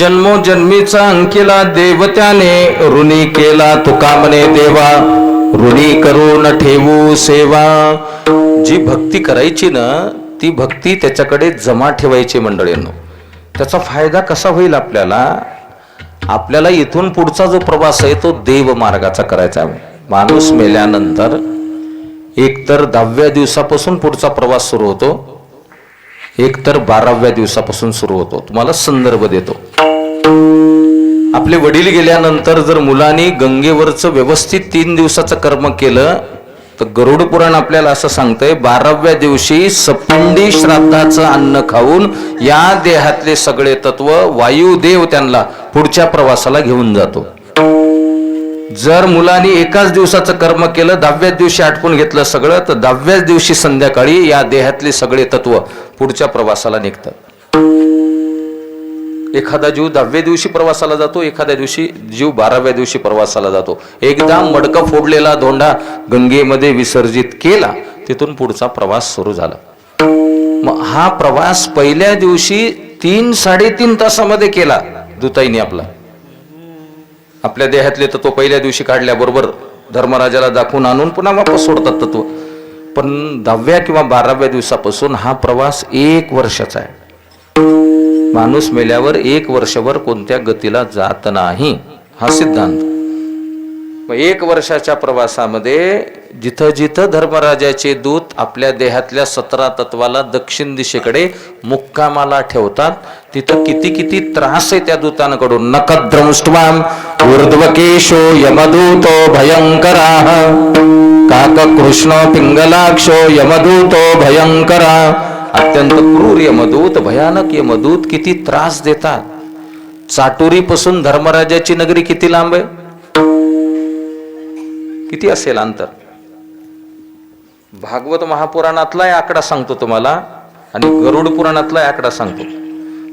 Speaker 1: जन्मोजन्मीचा अंकिला देव त्याने ऋणी केला तुका म्हणे देवा ऋणी करून ठेवू सेवा. जी भक्ती करायची ना ती भक्ती त्याच्याकडे जमा ठेवायची मंडळींनो. त्याचा फायदा कसा होईल आपल्याला इथून पुढचा जो प्रवास आहे तो देव मार्गाचा करायचा. माणूस मेल्यानंतर एकतर 10व्या दिवसापासून पुढचा प्रवास सुरू होतो, एकतर 12व्या दिवसापासून सुरू होतो. तुम्हाला संदर्भ देतो. आपले वडील गेल्यानंतर जर मुलांनी गंगेवरचं व्यवस्थित 3 दिवसाचं कर्म केलं तर गरुड पुराण आपल्याला असं सांगतंय 12व्या दिवशी सपिंडी श्राद्धाचं अन्न खाऊन या देहातले सगळे तत्व वायुदेव त्यांना पुढच्या प्रवासाला घेऊन जातो. जर मुलांनी एकाच दिवसाचं कर्म केलं 10व्या दिवशी आटपून घेतलं सगळं तर 10व्याच दिवशी संध्याकाळी या देहातले सगळे तत्व पुढच्या प्रवासाला निघतात. एखादा जीव 10व्या दिवशी प्रवासाला जातो, एखाद्या दिवशी जीव 12व्या दिवशी प्रवासाला जातो. एकदा मडकं फोडलेला धोंडा गंगेमध्ये विसर्जित केला तिथून पुढचा प्रवास सुरू झाला. मग हा प्रवास पहिल्या दिवशी 3-3.5 तासामध्ये केला दुताईने आपल्या देहातले तत्व पहिल्या दिवशी काढल्याबरोबर धर्मराजाला दाखवून आणून पुन्हा वापस सोडतात तत्व. पण 10व्या किंवा 12व्या दिवसापासून हा प्रवास 1 वर्षाचा आहे. माणूस मेल्यावर 1 वर्षभर कोणत्या गतीला जात नाही हा सिद्धांत. 1 वर्षाच्या प्रवासामध्ये जिथं जिथं धर्मराजाचे दूत आपल्या देहातल्या 17 तत्वाला दक्षिण दिशेकडे मुक्कामाला ठेवतात तिथं किती किती त्रास आहे त्या दूतांकडून. नखद्रंष्ट्वाम ऊर्ध्वकेशो यमदूतो भयंकराः काककृष्ण पिंगलाक्षो यमदूतो भयंकरा. अत्यंत क्रूर यमदूत, भयानक यमदूत किती त्रास देतात. चाटोरी पासून धर्मराजाची नगरी किती लांब आहे? किती असेल अंतर? भागवत महापुराणातला आकडा सांगतो तुम्हाला आणि गरुड पुराणातला आकडा सांगतो.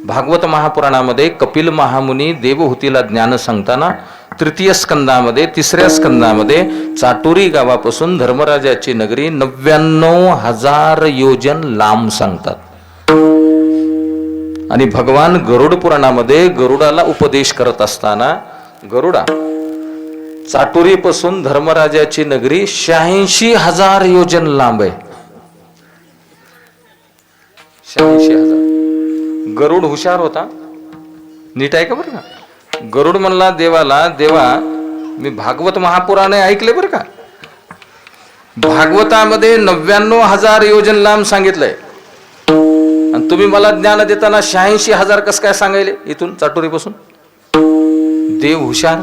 Speaker 1: भागवत महापुराणामध्ये कपिल महामुनी देवहूतीला ज्ञान सांगताना 3य स्कंदामध्ये 3ऱ्या स्कंदामध्ये चाटोरी गावापासून धर्मराजाची नगरी 99,000 योजन लांब सांगतात. आणि भगवान गरुड पुराणामध्ये गरुडाला उपदेश करत असताना गरुडा चाटोरी पासून धर्मराजाची नगरी 86,000 योजन लांब आहे. 86,000. गरुड हुशार होता, नीट आहे का बरं का. गरुड म्हणला देवाला, देवा मी भागवत महापुराण ऐकले बरं का, भागवतामध्ये 99,000 योजन लांब सांगितलंय आणि तुम्ही मला ज्ञान देताना 86,000 कसं काय सांगायले इथून चाटोरी पासून. देव हुशार.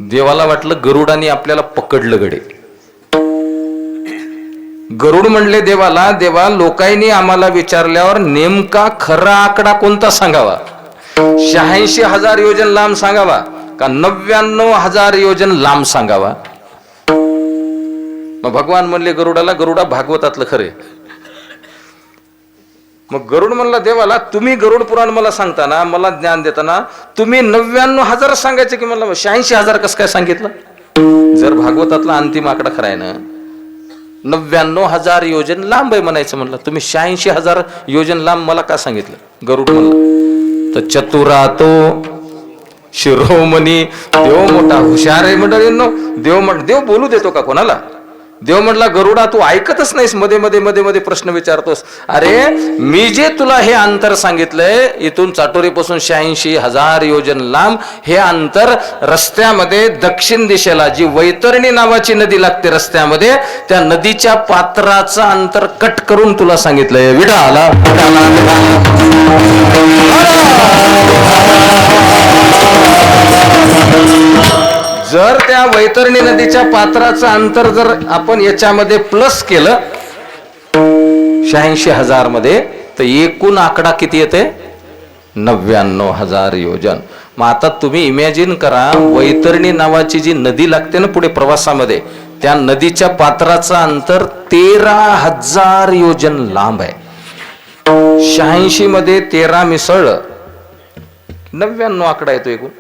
Speaker 1: देवाला वाटलं गरुडाने आपल्याला पकडलं गडे. गरुड म्हणले देवाला, देवा लोकांनी आम्हाला विचारल्यावर नेमका खरा आकडा कोणता सांगावा? 86,000 योजन लांब सांगावा का 99,000 योजन लांब सांगावा? मग भगवान म्हणले गरुडाला, गरुडा भागवतातलं खरे. मग गरुड म्हणला देवाला, तुम्ही गरुड पुराण मला सांगताना, मला ज्ञान देताना तुम्ही 99,000 सांगायचे की मला 86,000 कसं काय सांगितलं? जर भागवतातला अंतिम आकडा खरा आहे ना 99,000 योजन लांब आहे म्हणायचं म्हणलं, तुम्ही 86,000 योजन लांब मला का सांगितलं? गरुड म्हणला तर चतुरा तो शिरोमणी. देव मोठा हुशार आहे मंडळींनो. देव बोलू देतो का कोणाला? देव म्हणला गरुडा तू ऐकतच नाहीस, मध्ये मध्ये मध्ये मध्ये प्रश्न विचारतोस. अरे मी जे तुला हे अंतर सांगितलंय इथून चाटोरीपासून 86,000 योजन लांब, हे अंतर रस्त्यामध्ये दक्षिण दिशेला जी वैतरणी नावाची नदी लागते रस्त्यामध्ये, त्या नदीच्या पात्राचं अंतर कट करून तुला सांगितलंय. विडाला जर त्या वैतरणी नदीच्या पात्राचं अंतर जर आपण याच्यामध्ये प्लस केलं 86,000 मध्ये तर एकूण आकडा किती येते? 99,000 योजन. मग आता तुम्ही इमॅजिन करा, वैतरणी नावाची जी नदी लागते ना पुढे प्रवासामध्ये, त्या नदीच्या पात्राचं अंतर 13,000 योजन लांब आहे. 86 मध्ये 13 मिसळलं 99 आकडा येतो एकूण.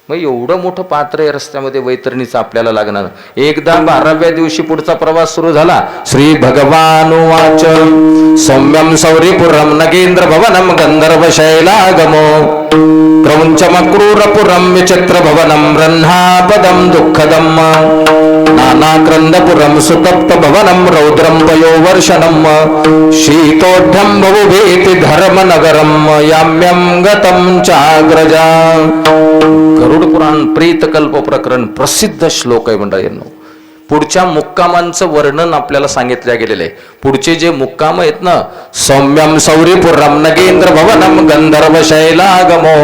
Speaker 1: मग एवढं मोठं पात्र आहे रस्त्यामध्ये वैतरणीचं आपल्याला लागणार. एकदा 12व्या दिवशी पुढचा प्रवास सुरू झाला. श्री भगवान वाच सौम्यम सौरीपुरम नगेंद्र भवनम गंधर्व शैलागमो क्रौंचमक्रूरपुरम विचित्र भवनम ब्रह्मापदम दुःखदम नानाक्रंदपुरम सुतप्त भवनम रौद्रम पयोवर्षणम शीतोढ्यम बहुभेति धर्मनगरम याम्यम गतम चाग्रजा. गरुड पुराण प्रेतकल्प प्रकरण प्रसिद्ध श्लोक आहे मंडळींनो. पुढच्या मुक्कामांचं वर्णन आपल्याला सांगितलं गेलेलं आहे. पुढचे जे मुक्काम आहेत ना, सौम्यम सौरीपुरम नगेंद्र भवनम गंधर्व शैलागमो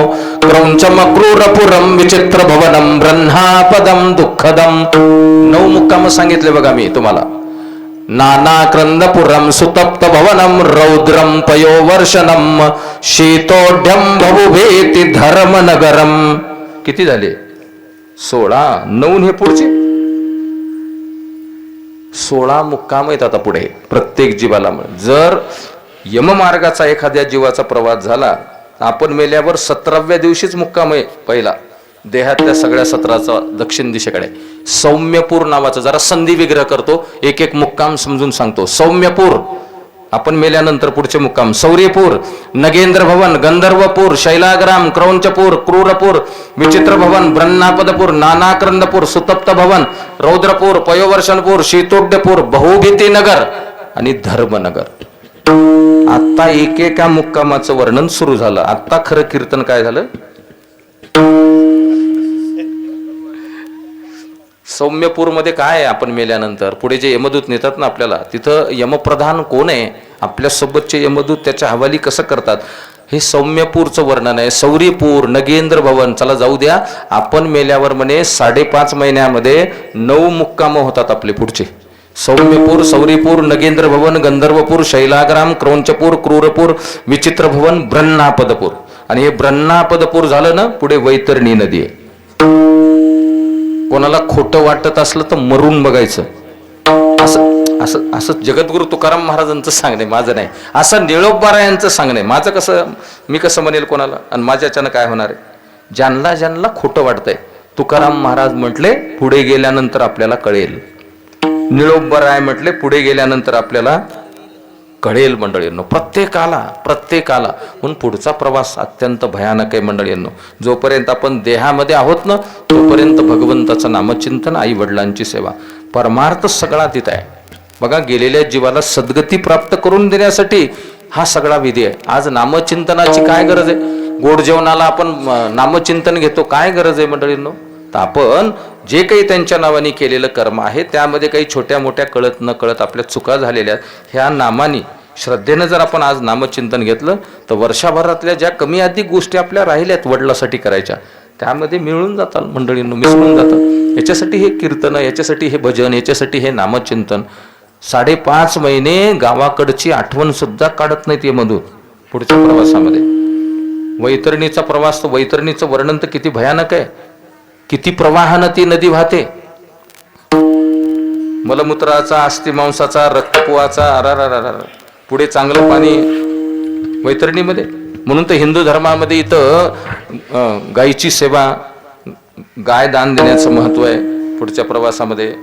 Speaker 1: क्रौंचमक्रूरपुरम विचित्र भवनम ब्रह्मापदम दुःखदम. 9 मुक्काम सांगितले बघा मी तुम्हाला. नानाक्रंदपुरम सुतप्त भवनम रौद्रम पयोवर्षणम शीतोढ्यम बहुभेति धर्मनगरम. किती झाले? 16. 9 हे पुढचे 16 मुक्काम आहेत आता पुढे प्रत्येक जीवाला. जर यममार्गाचा एखाद्या जीवाचा प्रवास झाला, आपण मेल्यावर 17व्या दिवशीच मुक्काम आहे पहिला देहातल्या सगळ्या 17चा दक्षिण दिशेकडे. सौम्यपूर नावाचा, जरा संधी विग्रह करतो, एक एक मुक्काम समजून सांगतो. सौम्यपूर आपण मेल्यानंतर पुढचे मुक्काम. सौर्यपूर, नगेंद्र भवन, गंधर्वपूर, शैलाग्राम, क्रौंचपूर, क्रूरपूर, विचित्र भवन, ब्रह्मापदपूर, नानाक्रंदपूर, सुतप्त भवन, रौद्रपूर, पयोवर्षणपूर, शीतोड्यपूर, बहुभीती नगर आणि धर्मनगर. आता एकेका मुक्कामाचं वर्णन सुरू झालं. आता खरं कीर्तन काय झालं? सौम्यपूरमध्ये काय आहे? आपण मेल्यानंतर पुढे जे यमदूत नेतात ना आपल्याला, तिथं यमप्रधान कोण आहे, आपल्यासोबतचे यमदूत त्याच्या हवाली कसं करतात, हे सौम्यपूरचं वर्णन आहे. सौरीपूर, नगेंद्र भवन, चला जाऊ द्या. आपण मेल्यावर म्हणे 5.5 महिन्यामध्ये 9 मुक्काम होतात आपले पुढचे. सौम्यपूर, सौरीपूर, नगेंद्र भवन, गंधर्वपूर, शैलाग्राम, क्रौंचपूर, क्रूरपूर, विचित्र भवन, ब्रह्मापदपूर. आणि हे ब्रह्मापदपूर झालं ना, पुढे वैतरणी नदी आहे. कोणाला खोटं वाटत असलं तर मरून बघायचं. असं असं असं जगद्गुरु तुकाराम महाराजांचं सांगणे, माझं नाही. असं निळोबारायांचं सांगणे, माझं कसं, मी कसं म्हणेल कोणाला, आणि माझ्याच्यानं काय होणार आहे? ज्यांना ज्यांना खोटं वाटतंय, तुकाराम महाराज म्हटले पुढे गेल्यानंतर आपल्याला कळेल. निळोबाराय म्हटले पुढे गेल्यानंतर आपल्याला कळेल. मंडळींनो, प्रत्येकाला म्हणून पुढचा प्रवास अत्यंत भयानक आहे मंडळींनो. जोपर्यंत आपण देहामध्ये आहोत ना, तोपर्यंत भगवंताचं नामचिंतन, आई वडिलांची सेवा, परमार्थ सगळा तिथं आहे. बघा, गेलेल्या जीवाला सद्गती प्राप्त करून देण्यासाठी हा सगळा विधी आहे. आज नामचिंतनाची काय गरज आहे? गोड जेवणाला आपण नामचिंतन घेतो, काय गरज आहे मंडळींनो? तर आपण जे काही त्यांच्या नावाने केलेलं कर्म आहे, त्यामध्ये काही छोट्या मोठ्या कळत न कळत आपल्या चुका झालेल्या, ह्या नामाने श्रद्धेनं जर आपण आज नामचिंतन घेतलं, तर वर्षभरातल्या ज्या कमी अधिक गोष्टी आपल्या राहिल्यात वडिलासाठी करायच्या, त्यामध्ये मिळून जातात मंडळींनो, मिसळून जातात. याच्यासाठी हे कीर्तन, याच्यासाठी हे भजन, याच्यासाठी हे नामचिंतन. 5.5 महिने गावाकडची आठवण सुद्धा काढत नाहीत यमदूत पुढच्या प्रवासामध्ये. वैतरणीचा प्रवास, तर वैतरणीचं वर्णन तर किती भयानक आहे. किती प्रवाहानं ती नदी वाहते. मलमूत्राचा, अस्थिमांसाचा, रक्तपुवाचा, पुढे चांगलं पाणी वैतरणीमध्ये. म्हणून तर हिंदू धर्मामध्ये इथं गायीची सेवा, गाय दान देण्याचं महत्व आहे. पुढच्या प्रवासामध्ये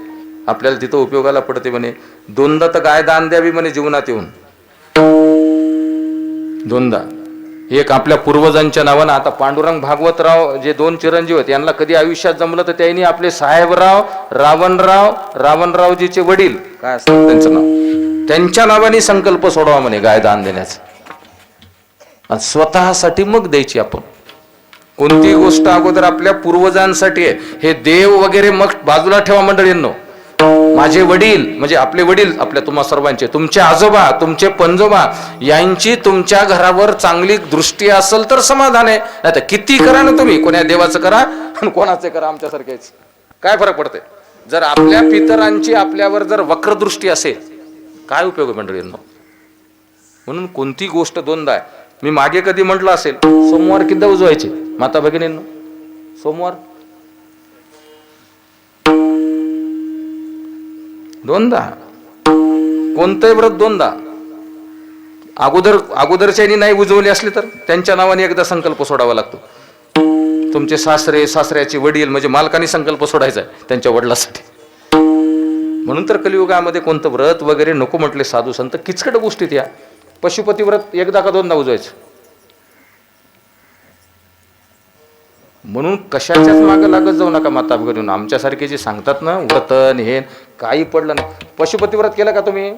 Speaker 1: आपल्याला तिथं उपयोगाला पडते म्हणे. 2दा तर गाय दान द्यावी म्हणे जीवनात येऊन, 2दा. एक आपल्या पूर्वजांच्या नावानं. आता पांडुरंग भागवतराव जे 2 चिरंजीव आहेत, यांना कधी आयुष्यात जमलं तर त्यांनी आपले साहेबराव रावणरावजीचे वडील, काय असतं त्यांचं नाव, त्यांच्या नावाने संकल्प सोडवा म्हणे गाय दान देण्याचा. आणि स्वतःसाठी मग द्यायची. आपण कोणती गोष्ट अगोदर आपल्या पूर्वजांसाठी आहे. हे देव वगैरे मग बाजूला ठेवा मंडळींनो. माझे वडील म्हणजे आपले वडील, आपल्या तुम्हा सर्वांचे, तुमचे आजोबा, तुमचे पंजोबा, यांची तुमच्या घरावर चांगली दृष्टी असेल तर समाधान आहे. नाही तर किती करा ना तुम्ही, कोण्या देवाचं करा आणि कोणाचे करा, आमच्यासारखेच काय फरक पडते. जर आपल्या पितरांची आपल्यावर जर वक्रदृष्टी असेल, काय उपयोग आहे मंडळींनो. म्हणून कोणती गोष्ट 2दा आहे. मी मागे कधी म्हटलं असेल, सोमवार किती उजवायचे माता भगिनींनो? सोमवार 2दा. कोणतंही व्रत 2दा. अगोदरच्यानी नाही उजवले असले तर त्यांच्या नावाने एकदा संकल्प सोडावा लागतो. तुमचे सासरे सासऱ्याचे वडील म्हणजे मालकाने संकल्प सोडायचा आहे त्यांच्या वडिलासाठी. म्हणून तर कलियुगामध्ये कोणतं व्रत वगैरे नको म्हटले साधू संत. किचकट गोष्टीत या पशुपती व्रत एकदा का दोनदा उजवायचं. म्हणून कशाच्याच मागं लागत जाऊ नका माता भगिनी. आमच्यासारखे जे सांगतात ना व्रतन हे काही पडलं नाही. पशुपती व्रत केलं का तुम्ही?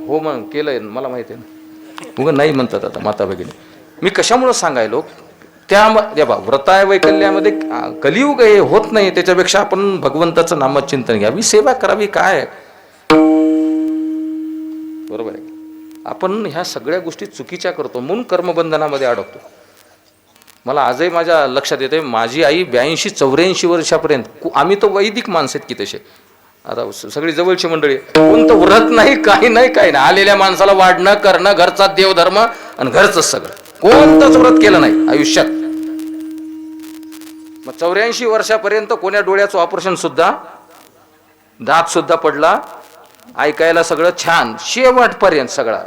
Speaker 1: हो मग केलंय मला माहिती आहे ना. मग नाही म्हणतात आता माता भगिनी. मी कशामुळं सांगायलो त्या व्रताय वैकल्यामध्ये कलियुग हे होत नाही. त्याच्यापेक्षा आपण भगवंताचं नामचिंतन घ्यावी, सेवा करावी. काय बरोबर आहे. आपण ह्या सगळ्या गोष्टी चुकीच्या करतो म्हणून कर्मबंधनामध्ये अडकतो. मला आजही माझ्या लक्षात येते, माझी आई 82-84 वर्षापर्यंत, आम्ही तर वैदिक माणसं आहेत की तसे, आता सगळी जवळची मंडळी, कोणतं व्रत नाही, काही नाही, काही नाही. आलेल्या माणसाला वाढणं करणं, घरचा देवधर्म आणि घरचं सगळं, कोणतंच व्रत केलं नाही आयुष्यात. मग 84 वर्षापर्यंत कोण्या डोळ्याचं ऑपरेशन सुद्धा, दात सुद्धा पडला, ऐकायला सगळं छान, शेवटपर्यंत सगळा.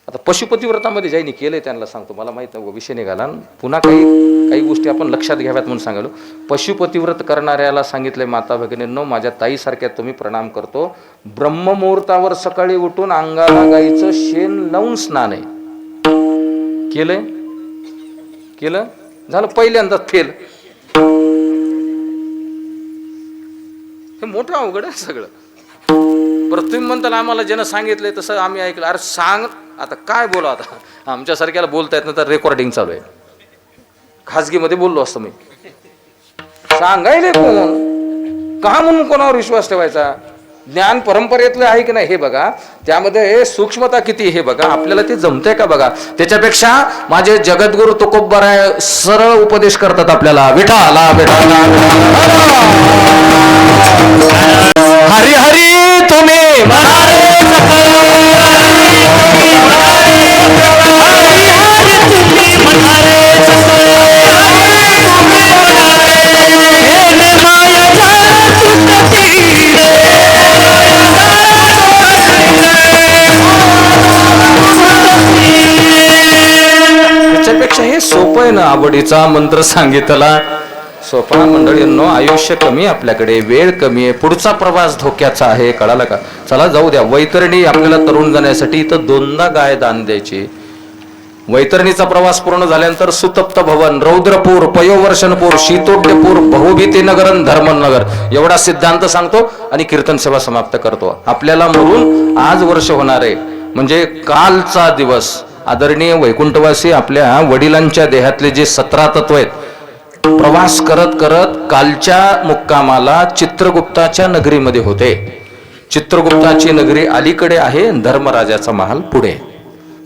Speaker 1: आता पशुपती व्रतामध्ये ज्यांनी केलंय त्यांना सांगतो, मला माहित नाही विषय निघाला, पुन्हा काही गोष्टी आपण लक्षात घ्याव्यात म्हणून सांगालो. पशुपती व्रत करणाऱ्याला सांगितलंय माता भगिनींनो, माझ्या ताईसारख्या तुम्ही प्रणाम करतो, ब्रह्ममुहूर्तावर सकाळी उठून अंगाला गाईचं शेण लावून स्नान आहे. केलं झालं पहिल्यांदाच फेल. हे मोठं अवघड आहे सगळं. बरं तुम्ही म्हणताल आम्हाला ज्यानं सांगितलंय तसं आम्ही ऐकलं. अरे सांग आता काय बोला, आता आमच्यासारख्याला बोलता येत ना, तर रेकॉर्डिंग चालू आहे. खाजगीमध्ये बोललो असतो मी. सांगायले कोण का म्हणून कोणावर विश्वास ठेवायचा? ज्ञान परंपरेतलं आहे की नाही हे बघा, त्यामध्ये सूक्ष्मता किती हे बघा, आपल्याला ते जमतंय का बघा. त्याच्यापेक्षा माझे जगद्गुरु तुकोबराय सरळ उपदेश करतात आपल्याला, विठाला विठाला
Speaker 3: हरी हरी तुम्ही
Speaker 1: त्याच्यापेक्षा हे सोपं आहे ना, आवडीचा मंत्र सांगितला सोपा. मंडळींनो, आयुष्य कमी, आपल्याकडे वेळ कमी आहे, पुढचा प्रवास धोक्याचा आहे, कळाला का? चला जाऊ द्या. वैतरणी आपल्याला तरुण जाण्यासाठी इथं 2दा गाय दान द्यायची. वैतरणीचा प्रवास पूर्ण झाल्यानंतर सुतप्त भवन, रौद्रपूर, पयोवर्षणपूर, शीतोड्यपूर, बहुभीतीनगरन, धर्मनगर एवढा सिद्धांत सांगतो आणि कीर्तन सेवा समाप्त करतो. आपल्याला मरून आज वर्ष होणार आहे, म्हणजे कालचा दिवस. आदरणीय वैकुंठवासी आपल्या वडिलांच्या देहातले जे 17 तत्व आहेत, प्रवास करत करत कालच्या मुक्कामाला चित्रगुप्ताच्या नगरीमध्ये होते. चित्रगुप्ताची नगरी अलीकडे आहे, धर्मराजाचा महाल पुढे.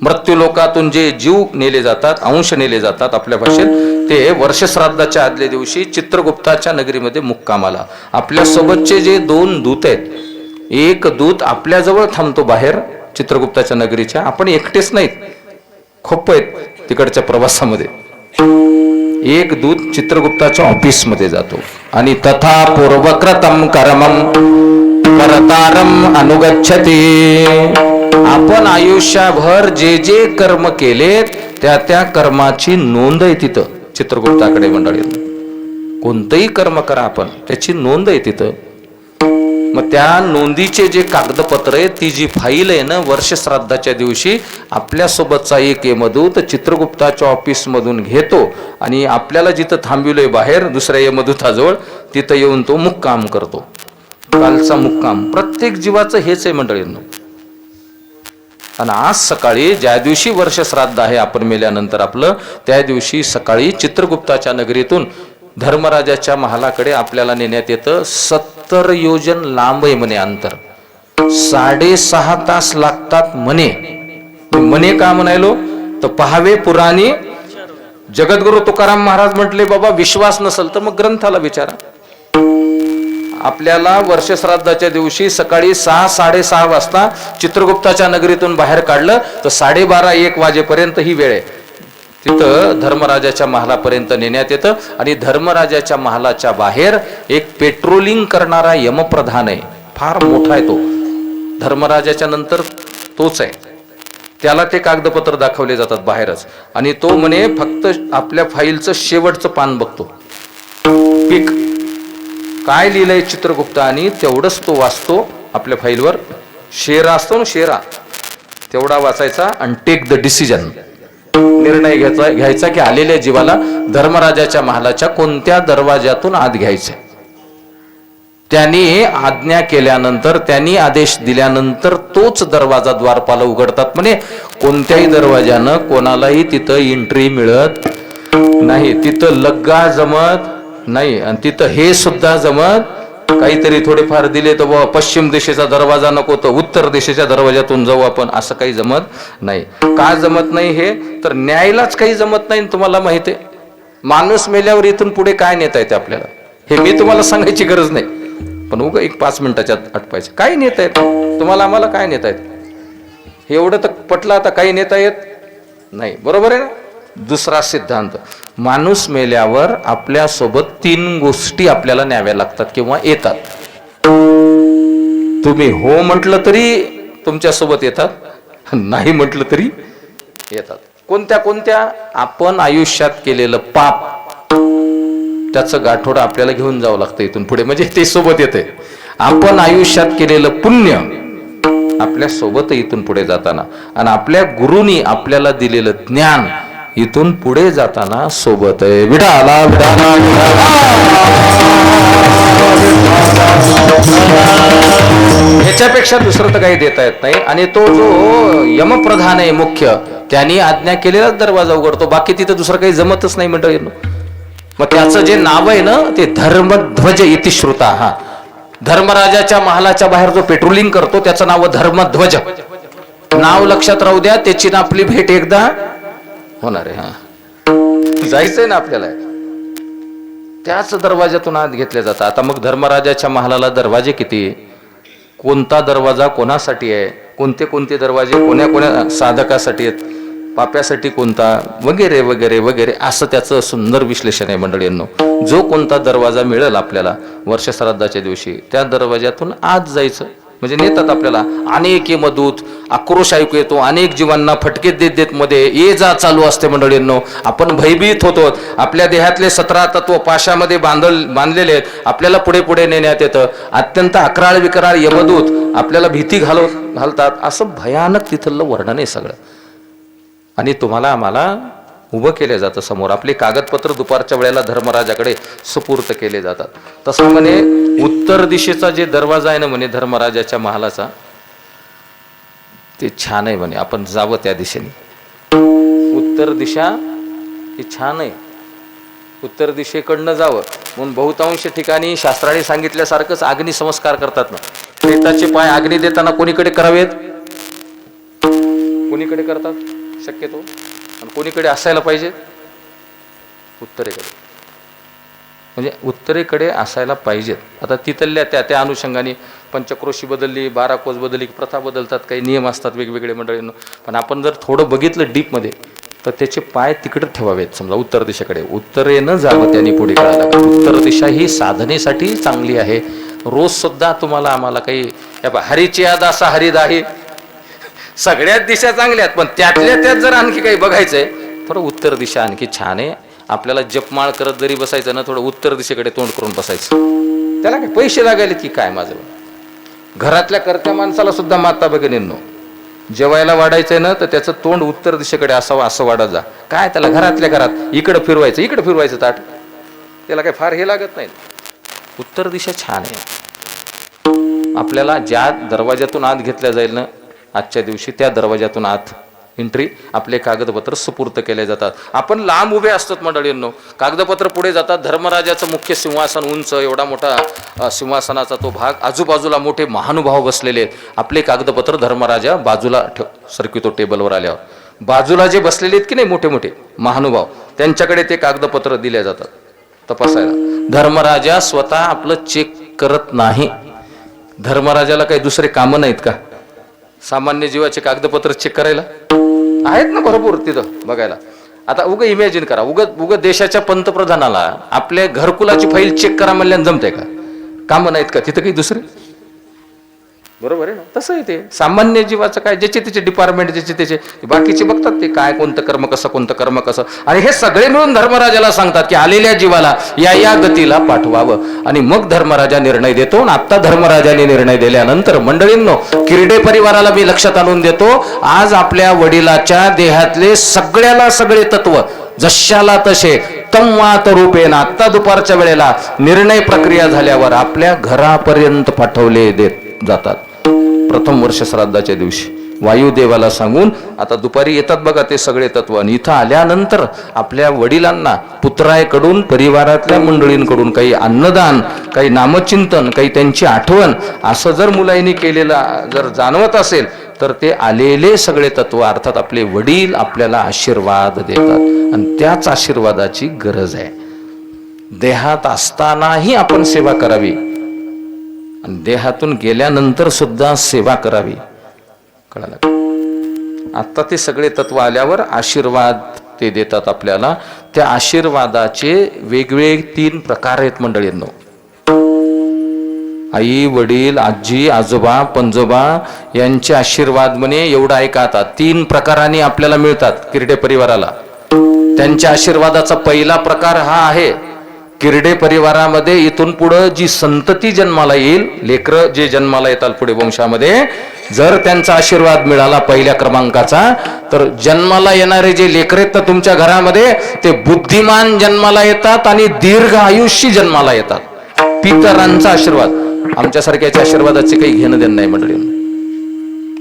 Speaker 1: मृत्यूलोकातून जे जीव नेले जातात, अंश नेले जातात आपल्या भाषेत, ते वर्षश्राद्धाच्या आदल्या दिवशी चित्रगुप्ताच्या नगरीमध्ये मुक्कामाला. आपल्या सोबतचे जे 2 दूत आहेत, एक दूत आपल्याजवळ थांबतो बाहेर चित्रगुप्ताच्या नगरीच्या, आपण एकटेच नाहीत, खूप आहेत तिकडच्या प्रवासामध्ये. एक दूत चित्रगुप्ताच्या ऑफिसमध्ये जातो आणि तथा पूर्वकृतम कर्मम कर्तारम अनुगच्छति. आपण आयुष्यभर जे जे कर्म केलेत त्या कर्माची नोंद आहे तिथं चित्रगुप्ताकडे. मंडळी, कोणतंही कर्म करा आपण, त्याची नोंद आहे तिथं. मग त्या नोंदीचे जे कागदपत्र आहे, ती जी फाईल आहे ना, वर्ष श्राद्धाच्या दिवशी आपल्यासोबतचा एक यमदूत चित्रगुप्ताच्या ऑफिसमधून घेतो आणि आपल्याला जिथं थांबविलोय बाहेर दुसऱ्या यमदूताजवळ, तिथं येऊन तो मुक्काम करतो. कालचा मुक्काम प्रत्येक जीवाचं हेच आहे मंडळींनो. आणि आज सकाळी ज्या दिवशी वर्ष श्राद्ध आहे आपण मेल्यानंतर आपलं, त्या दिवशी सकाळी चित्रगुप्ताच्या नगरीतून धर्मराजाच्या महालाकडे आपल्याला नेण्यात येतं. 70 योजन लांब आहे म्हणे अंतर, 6.5 तास लागतात म्हणे. म्हणे का म्हणायलो तर पहावे पुराणी. जगद्गुरु तुकाराम महाराज म्हटले, बाबा विश्वास नसेल तर मग ग्रंथाला विचारा. आपल्याला वर्षश्राद्धाच्या दिवशी सकाळी 6-6:30 वाजता चित्रगुप्ताच्या नगरीतून बाहेर काढलं तर 12:30-1 वाजेपर्यंत ही वेळ आहे. तिथं धर्मराजाच्या महालापर्यंत नेण्यात येतं आणि धर्मराजाच्या महालाच्या बाहेर एक पेट्रोलिंग करणारा यमप्रधान आहे, फार मोठा आहे तो. धर्मराजाच्या नंतर तोच आहे. त्याला ते कागदपत्र दाखवले जातात बाहेरच, आणि तो म्हणे फक्त आपल्या फाईलचं शेवटचं पान बघतो, पीक काय लिहिलंय चित्रगुप्त, आणि तेवढंच तो वाचतो. आपल्या फाईलवर शेरा असतो ना, शेरा तेवढा वाचायचा आणि टेक द डिसिजन, निर्णय घ्यायचा की आलेल्या जीवाला धर्मराजाच्या महालाच्या कोणत्या दरवाजातून आत घ्यायचं. त्यांनी आज्ञा केल्यानंतर, त्यांनी आदेश दिल्यानंतर तोच दरवाजा द्वारपाल उघडतात. म्हणे कोणत्याही दरवाजानं कोणालाही तिथं एंट्री मिळत नाही, तिथं लग्गा जमत नाही, आणि तिथं हे सुद्धा जमत, काहीतरी थोडेफार दिले तर बाबा पश्चिम दिशेचा दरवाजा नको तर उत्तर दिशेच्या दरवाजातून जाऊ आपण, असं काही जमत नाही. का जमत नाही हे तर न्यायलाच काही जमत नाही. तुम्हाला माहिती आहे माणूस मेल्यावर इथून पुढे काय नेता येते आपल्याला, हे मी तुम्हाला सांगायची गरज नाही, पण उगा एक 5 मिनिटाच्यात आटपायचं. काय नेता येत तुम्हाला, आम्हाला काय नेता येत, हे एवढं तर पटलं. आता काही नेता येत नाही, बरोबर आहे ना. दुसरा सिद्धांत, माणूस मेल्यावर आपल्या सोबत 3 गोष्टी आपल्याला न्याव्या लागतात किंवा येतात. तुम्ही हो म्हटलं तरी तुमच्या सोबत येतात, नाही म्हटलं तरी येतात. कोणत्या कोणत्या? आपण आयुष्यात केलेलं पाप, त्याचं गाठोडं आपल्याला घेऊन जावं लागतं इथून पुढे, म्हणजे ते सोबत येते. आपण आयुष्यात केलेलं पुण्य आपल्या सोबत इथून पुढे जाताना, आणि आपल्या गुरुनी आपल्याला दिलेलं ज्ञान इथून पुढे जाताना सोबत आहे. विठाला विठाला ह्याच्यापेक्षा दुसरं तर काही देता येत नाही. आणि तो जो यमप्रधान आहे मुख्य, त्यांनी आज्ञा केलेलाच दरवाजा उघडतो, बाकी तिथं दुसरं काही जमतच नाही मंडळी. मग त्याचं जे नाव आहे ना ते धर्मध्वज इति श्रुता. हा धर्मराजाच्या महालाच्या बाहेर जो पेट्रोलिंग करतो त्याचं नाव धर्मध्वज. नाव लक्षात राहू द्या, त्याची ना आपली भेट एकदा होणार आहे. हा जायचंय ना आपल्याला, त्याच दरवाजातून आत घेतले जातात. आता मग धर्मराजाच्या महालाला दरवाजे किती, कोणता दरवाजा कोणासाठी आहे, कोणते कोणते दरवाजे कोण्या कोण्या साधकासाठी आहेत, पाप्यासाठी कोणता, वगैरे वगैरे वगैरे, असं त्याचं सुंदर विश्लेषण आहे मंडळींनो. जो कोणता दरवाजा मिळेल आपल्याला वर्ष श्राद्धाच्या दिवशी, त्या दरवाजातून आत जायचं. म्हणजे नेतात आपल्याला. अनेक यमदूत, आक्रोश ऐकू येतो, अनेक जीवांना फटके देत देत मध्ये ये जा चालू असते मंडळींनो. आपण भयभीत होतो, आपल्या देहातले 17 तत्व पाशामध्ये बांधलेले आहेत, आपल्याला पुढे पुढे नेण्यात येतं. अत्यंत अकराळ विकराळ यमदूत आपल्याला भीती घालतात. असं भयानक तिथलं वर्णन आहे सगळं. आणि तुम्हाला आम्हाला उभं केलं जातं समोर. आपले कागदपत्र दुपारच्या वेळेला धर्मराजाकडे सुपूर्त केले जातात. तसं म्हणे उत्तर दिशेचा जे दरवाजा आहे ना म्हणे धर्मराजाच्या महालाचा, ते छान आहे म्हणे, आपण जावं त्या दिशेने. उत्तर दिशा ही छान आहे, उत्तर दिशेकडनं जावं. म्हणून बहुतांश ठिकाणी शास्त्राने सांगितल्यासारखंच अग्नी संस्कार करतात ना. प्रेताचे पाय अग्नी देताना कोणीकडे करावेत, कोणीकडे करतात शक्यतो, आणि कोणीकडे असायला पाहिजे, उत्तरेकडे. म्हणजे उत्तरेकडे असायला पाहिजेत. आता तिथल्या त्या अनुषंगाने पंचक्रोशी बदलली, 12 कोस बदलली, प्रथा बदलतात, काही नियम असतात वेगवेगळे मंडळींनो. पण आपण जर थोडं बघितलं डीपमध्ये तर त्याचे पाय तिकडे ठेवावेत, समजा उत्तर दिशेकडे. उत्तरेनं जावं त्यांनी पुढे कळायला. उत्तर दिशा ही साधनेसाठी चांगली आहे. रोज सुद्धा तुम्हाला आम्हाला काही हरीची याद असा हरिदाही, सगळ्याच दिशा चांगल्या आहेत, पण त्यातल्या त्यात जर आणखी काही बघायचंय थोडं उत्तर दिशा आणखी छान आहे. आपल्याला जपमाळ करत जरी बसायचं ना, थोडं उत्तर दिशेकडे तोंड करून बसायचं. त्याला काय पैसे लागायले की काय माझं. घरातल्या करत्या माणसाला सुद्धा माता भगिनींनो, जेवायला वाढायचंय ना तर त्याचं तोंड उत्तर दिशेकडे असावं, असं वाढत जा. काय त्याला घरातल्या घरात इकडं फिरवायचं ताट, त्याला काय फार हे लागत नाही. उत्तर दिशा छान आहे. आपल्याला ज्या दरवाजातून आत घेतल्या जाईल ना आजच्या दिवशी, त्या दरवाजातून आत एंट्री, आपले कागदपत्र सुपूर्त केले जातात. आपण लांब उभे असतात मंडळींनो, कागदपत्र पुढे जातात. धर्मराजाचं मुख्य सिंहासन उंच, एवढा मोठा सिंहासनाचा तो भाग, आजूबाजूला मोठे महानुभाव बसलेले आहेत. आपले कागदपत्र धर्मराजा बाजूला सरकितो टेबलवर आल्यावर. बाजूला जे बसलेले आहेत की नाही मोठे मोठे महानुभाव, त्यांच्याकडे ते कागदपत्र दिले जातात तपासायला. धर्मराजा स्वतः आपलं चेक करत नाही. धर्मराजाला काही दुसरे कामं नाहीत का सामान्य जीवाचे कागदपत्र चेक करायला? आहेत ना भरपूर तिथं बघायला. आता उग इमॅजिन करा, उग देशाच्या पंतप्रधानाला आपल्या घरकुलाची फाईल चेक करा म्हणल्यानं जमते का? कामं नाहीत का तिथं काही दुसरे? बरोबर आहे ना? तसं आहे ते सामान्य जीवाचं काय, ज्याचे त्याचे डिपार्टमेंट, ज्याचे त्याचे बाकीचे बघतात ते काय कोणतं कर्म कसं, कोणतं कर्म कसं, आणि हे सगळे मिळून धर्मराजाला सांगतात की आलेल्या जीवाला या या गतीला पाठवावं. आणि मग धर्मराजा निर्णय देतो. आणि आता धर्मराजाने निर्णय दिल्यानंतर मंडळींनो, किरडे परिवाराला मी लक्षात आणून देतो, आज आपल्या वडिलाच्या देहातले सगळ्याला सगळे तत्व जशाला तसे तंवात रूपेन आता दुपारच्या वेळेला निर्णय प्रक्रिया झाल्यावर आपल्या घरापर्यंत पाठवले जातात. प्रथम वर्ष श्राद्धाच्या दिवशी वायुदेवाला सांगून आता दुपारी येतात बघा ते सगळे तत्व. आणि इथं आल्यानंतर आपल्या वडिलांना पुत्राकडून, परिवारातल्या मंडळींकडून काही अन्नदान, काही नामचिंतन, काही त्यांची आठवण असं जर मुलांनी केलेला जर जाणवत असेल तर ते आलेले सगळे तत्व अर्थात आपले वडील आपल्याला आशीर्वाद देतात. आणि त्याच आशीर्वादाची गरज आहे. देहात असतानाही आपण सेवा करावी आणि देहातून गेल्यानंतर सुद्धा सेवा करावी. कळालं? आता ते सगळे तत्व आल्यावर आशीर्वाद ते देतात आपल्याला. त्या आशीर्वादाचे वेगवेगळे 3 प्रकार आहेत मंडळींनो. आई, वडील, आजी, आजोबा, पणजोबा यांचे आशीर्वाद म्हणे एवढा ऐका आता 3 प्रकारांनी आपल्याला मिळतात किरडे परिवाराला. त्यांच्या आशीर्वादाचा पहिला प्रकार हा आहे, किरडे परिवारामध्ये इथून पुढे जी संतती जन्माला येईल, लेकरं जे जन्माला येतात पुढे वंशामध्ये, जर त्यांचा आशीर्वाद मिळाला पहिल्या क्रमांकाचा, तर जन्माला येणारे जे लेकर आहेत ना तुमच्या घरामध्ये, ते बुद्धिमान जन्माला येतात आणि दीर्घ आयुष्य जन्माला येतात. पितरांचा आशीर्वाद, आमच्यासारख्याच्या आशीर्वादाचे काही घेणं देणं नाही मंडळी.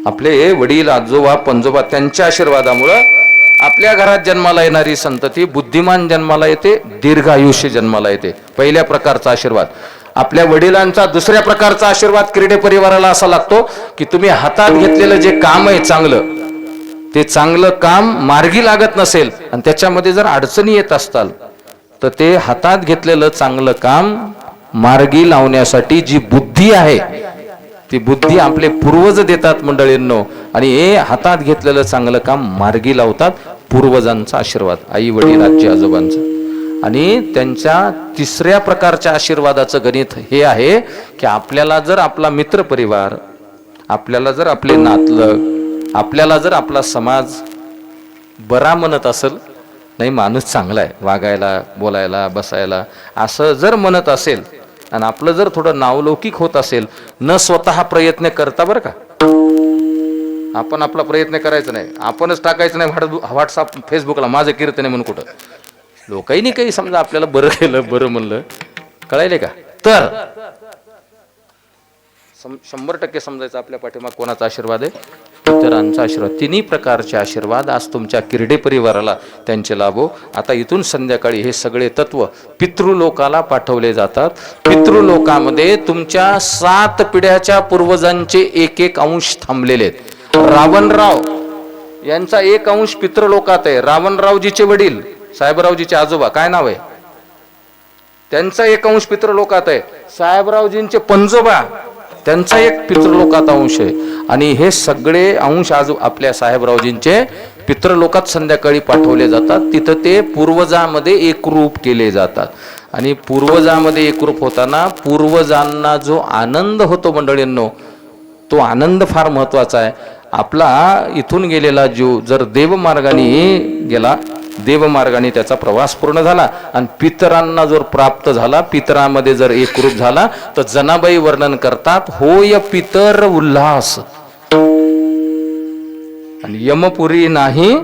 Speaker 1: आपले वडील, आजोबा, पणजोबा त्यांच्या आशीर्वादामुळं आपल्या घरात जन्माला येणारी संतती बुद्धिमान जन्माला येते, दीर्घ आयुष्य जन्माला येते. पहिल्या प्रकारचा आशीर्वाद. आपल्या वडिलांचा दुसऱ्या प्रकारचा आशीर्वाद किरडे परिवाराला असा लागतो की तुम्ही हातात घेतलेलं जे काम आहे चांगलं, ते चांगलं काम मार्गी लागत नसेल आणि त्याच्यामध्ये जर अडचणी येत असताल तर ते हातात घेतलेलं चांगलं काम मार्गी लावण्यासाठी जी बुद्धी आहे ती बुद्धी आपले पूर्वज देतात मंडळींनो. आणि हे हातात घेतलेलं चांगलं काम मार्गी लावतात पूर्वजांचा आशीर्वाद, आई, वडील, आजी, आजोबांचा. आणि त्यांच्या तिसऱ्या प्रकारच्या आशीर्वादाचं गणित हे आहे की आपल्याला जर आपला मित्र परिवार, आपल्याला जर आपले नातलग, आपल्याला जर आपला समाज बरा म्हणत असेल, नाही माणूस चांगला आहे वागायला, बोलायला, बसायला, असं जर म्हणत असेल आणि आपलं जर थोडं नावलौकिक होत असेल, न स्वतः प्रयत्न करता, बरं का, आपण आपला प्रयत्न करायचा नाही, आपणच टाकायचं नाही व्हॉट्सअप फेसबुकला माझं कीर्तन आहे म्हणून कुठं, लोकांनी काही समजा आपल्याला बरं केलं, बरं म्हणलं, कळायले का, तर 100% समजायचं आपल्या पाठीमाग कोणाचा आशीर्वाद आहे, इतरांचा आशीर्वाद. 3 प्रकारचे आशीर्वाद आज तुमच्या किरडे परिवाराला त्यांचे लाभो. आता इथून संध्याकाळी हे सगळे तत्व पितृलोकाला पाठवले जातात. पितृलोकामध्ये तुमच्या 7 पिढ्याच्या पूर्वजांचे एक अंश थांबलेले आहेत. रावणराव यांचा 1 अंश पितृलोकात आहे. रावणरावजीचे वडील, साहेबरावजीचे आजोबा, काय नाव आहे त्यांचा 1 अंश पितृलोकात आहे. साहेबरावजींचे पणजोबा, त्यांचा 1 पितृलोकात अंश आहे. आणि हे सगळे अंश आज आपल्या साहेबरावजींचे पितृलोकात संध्याकाळी पाठवले जातात. तिथं ते पूर्वजामध्ये एकरूप केले जातात. आणि पूर्वजामध्ये एकरूप होताना पूर्वजांना जो आनंद होतो मंडळींनो, तो आनंद फार महत्वाचा आहे. आपला इथून गेलेला जीव जर देवमार्गाने गेला, देवमार्गाने त्याचा प्रवास पूर्ण झाला आणि पितरांना जर प्राप्त झाला, पितरामध्ये जर एकरूप झाला, तर जनाबाई वर्णन करतात, होय पितर उल्हास. आणि यमपुरी नाही,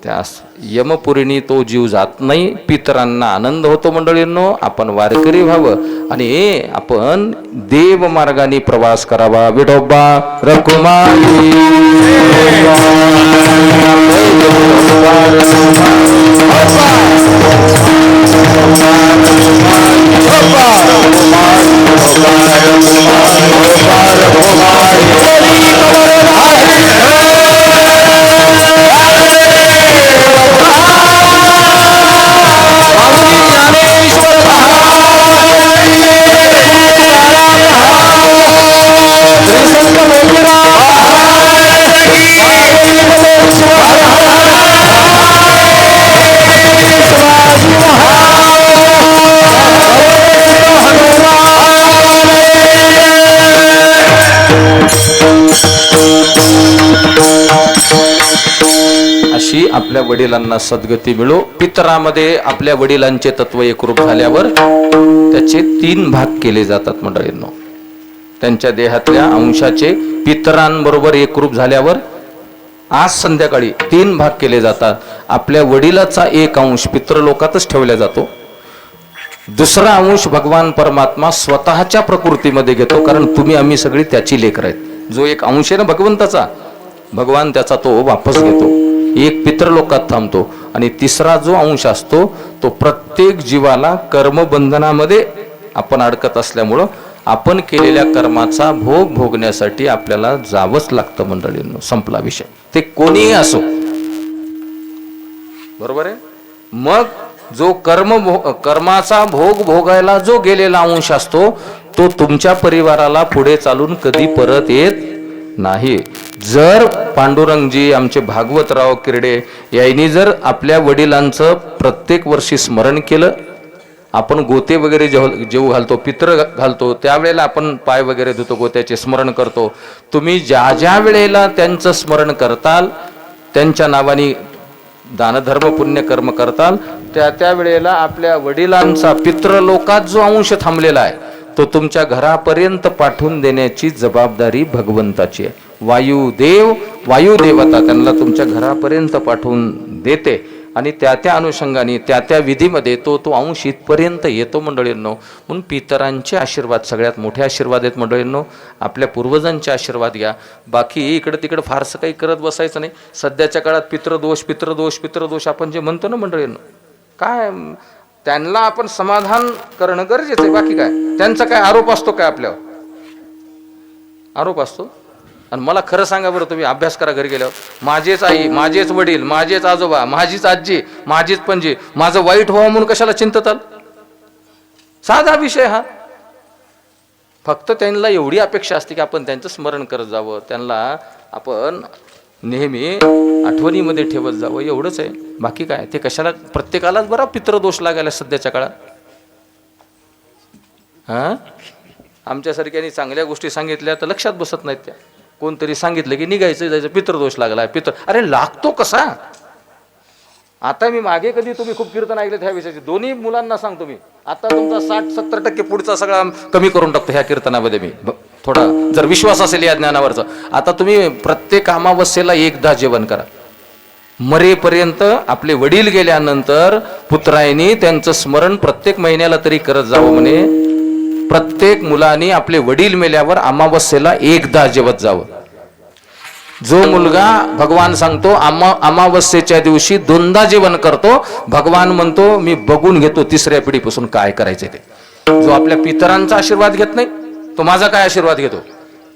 Speaker 1: त्यास यमपुरीनी तो जीव जात नाही. पितरांना आनंद होतो मंडळींनो. आपण वारकरी व्हावं आणि आपण देव मार्गाने प्रवास करावा. विठोबा रखुमाई अशी आपल्या वडिलांना सद्गती मिळो. पितरामध्ये आपल्या वडिलांचे तत्व एकरूप झाल्यावर त्याचे 3 भाग केले जातात मंडळींनो. त्यांच्या देहातल्या अंशाचे पितरांबरोबर एकरूप झाल्यावर आज संध्याकाळी 3 भाग केले जातात. आपल्या वडिलाचा एक अंश पितृलोकातच ठेवला जातो. दुसरा अंश भगवान परमात्मा स्वतःच्या प्रकृतीमध्ये घेतो, कारण तुम्ही आम्ही सगळी त्याची लेकरं आहेत. जो एक अंश आहे ना भगवंताचा, भगवान त्याचा तो वापस घेतो, एक पितृलोकात थांबतो. आणि तिसरा जो अंश असतो तो प्रत्येक जीवाला कर्मबंधनामध्ये आपण अडकत असल्यामुळं आपण केलेल्या कर्माचा भोग भोगण्यासाठी आपल्याला जावंच लागतं मंडळींनो. संपला विषय. ते कोणीही असो, बरोबर आहे. मग जो कर्माचा भोग भोगायला जो गेलेला अंश असतो तो तुमच्या परिवाराला पुढे चालून कधी परत येत नाही. जर पांडुरंगजी आमचे भागवतराव किरडे यांनी जर आपल्या वडिलांचं प्रत्येक वर्षी स्मरण केलं, आपण गोते वगैरे जेवू घालतो, पित्र घालतो, त्यावेळेला आपण पाय वगैरे धुतो, गोत्याचे स्मरण करतो. तुम्ही ज्या ज्या वेळेला त्यांचं स्मरण करताल, त्यांच्या नावाने दानधर्म पुण्य कर्म करताल, त्या त्या वेळेला आपल्या वडिलांचा पितृलोकात जो अंश थांबलेला आहे तो तुमच्या घरापर्यंत पाठवून देण्याची जबाबदारी भगवंताची आहे. वायुदेवता त्यांना तुमच्या घरापर्यंत पाठवून देते आणि त्या त्या अनुषंगाने त्या त्या विधीमध्ये तो अंश इथपर्यंत येतो मंडळींनो. म्हणून पितरांचे आशीर्वाद सगळ्यात मोठे आशीर्वाद आहेत मंडळींनो. आपल्या पूर्वजांचे आशीर्वाद घ्या. बाकी इकडं तिकडं फारसं काही करत बसायचं नाही. सध्याच्या काळात पितृदोष आपण जे म्हणतो ना मंडळींनो, काय त्यांना आपण समाधान करणं गरजेचं आहे. बाकी काय त्यांचा काय आरोप असतो काय आपल्यावर? आरोप असतो. आणि मला खरं सांगा बरं, तुम्ही अभ्यास करा घरी गेल्यावर. माझेच आई, माझेच वडील, माझेच आजोबा, माझीच आजी, माझीच पणजी, माझं वाईट व्हावं म्हणून कशाला चिंतताल? साधा विषय हा. फक्त त्यांना एवढी अपेक्षा असते की आपण त्यांचं स्मरण करत जावं, त्यांना आपण नेहमी आठवणीमध्ये ठेवत जावं, एवढंच आहे. बाकी काय ते कशाला? प्रत्येकालाच बरा पितृदोष लागायला सध्याच्या काळात. हा, आमच्यासारख्यानी चांगल्या गोष्टी सांगितल्या तर लक्षात बसत नाहीत. त्या कोणतरी सांगितलं की निघायचं जायचं, पितृदोष लागलाय. अरे लागतो कसा? आता मी मागे कधी तुम्ही खूप कीर्तन ऐकले ह्या विषयाचे, दोन्ही मुलांना सांगतो मी, आता तुमचा 60-70% पुढचा सगळा कमी करून टाकतो ह्या कीर्तनामध्ये मी. थोडा जर विश्वास असेल या ज्ञानावरचा. आता तुम्ही प्रत्येक अमावस्येला एकदा जेवण करा. मरेपर्यंत आपले वडील गेल्यानंतर पुत्रांनी त्यांचं स्मरण प्रत्येक महिन्याला तरी करत जावं म्हणे. प्रत्येक मुलांनी आपले वडील मेल्यावर अमावस्येला एकदा जेवत जावं. जो मुलगा, भगवान सांगतो, अमावस्येच्या दिवशी 2दा जेवण करतो, भगवान म्हणतो मी बघून घेतो 3ऱ्या पिढीपासून काय करायचे ते. जो आपल्या पितरांचा आशीर्वाद घेत नाही तो माझा काय आशीर्वाद घेतो?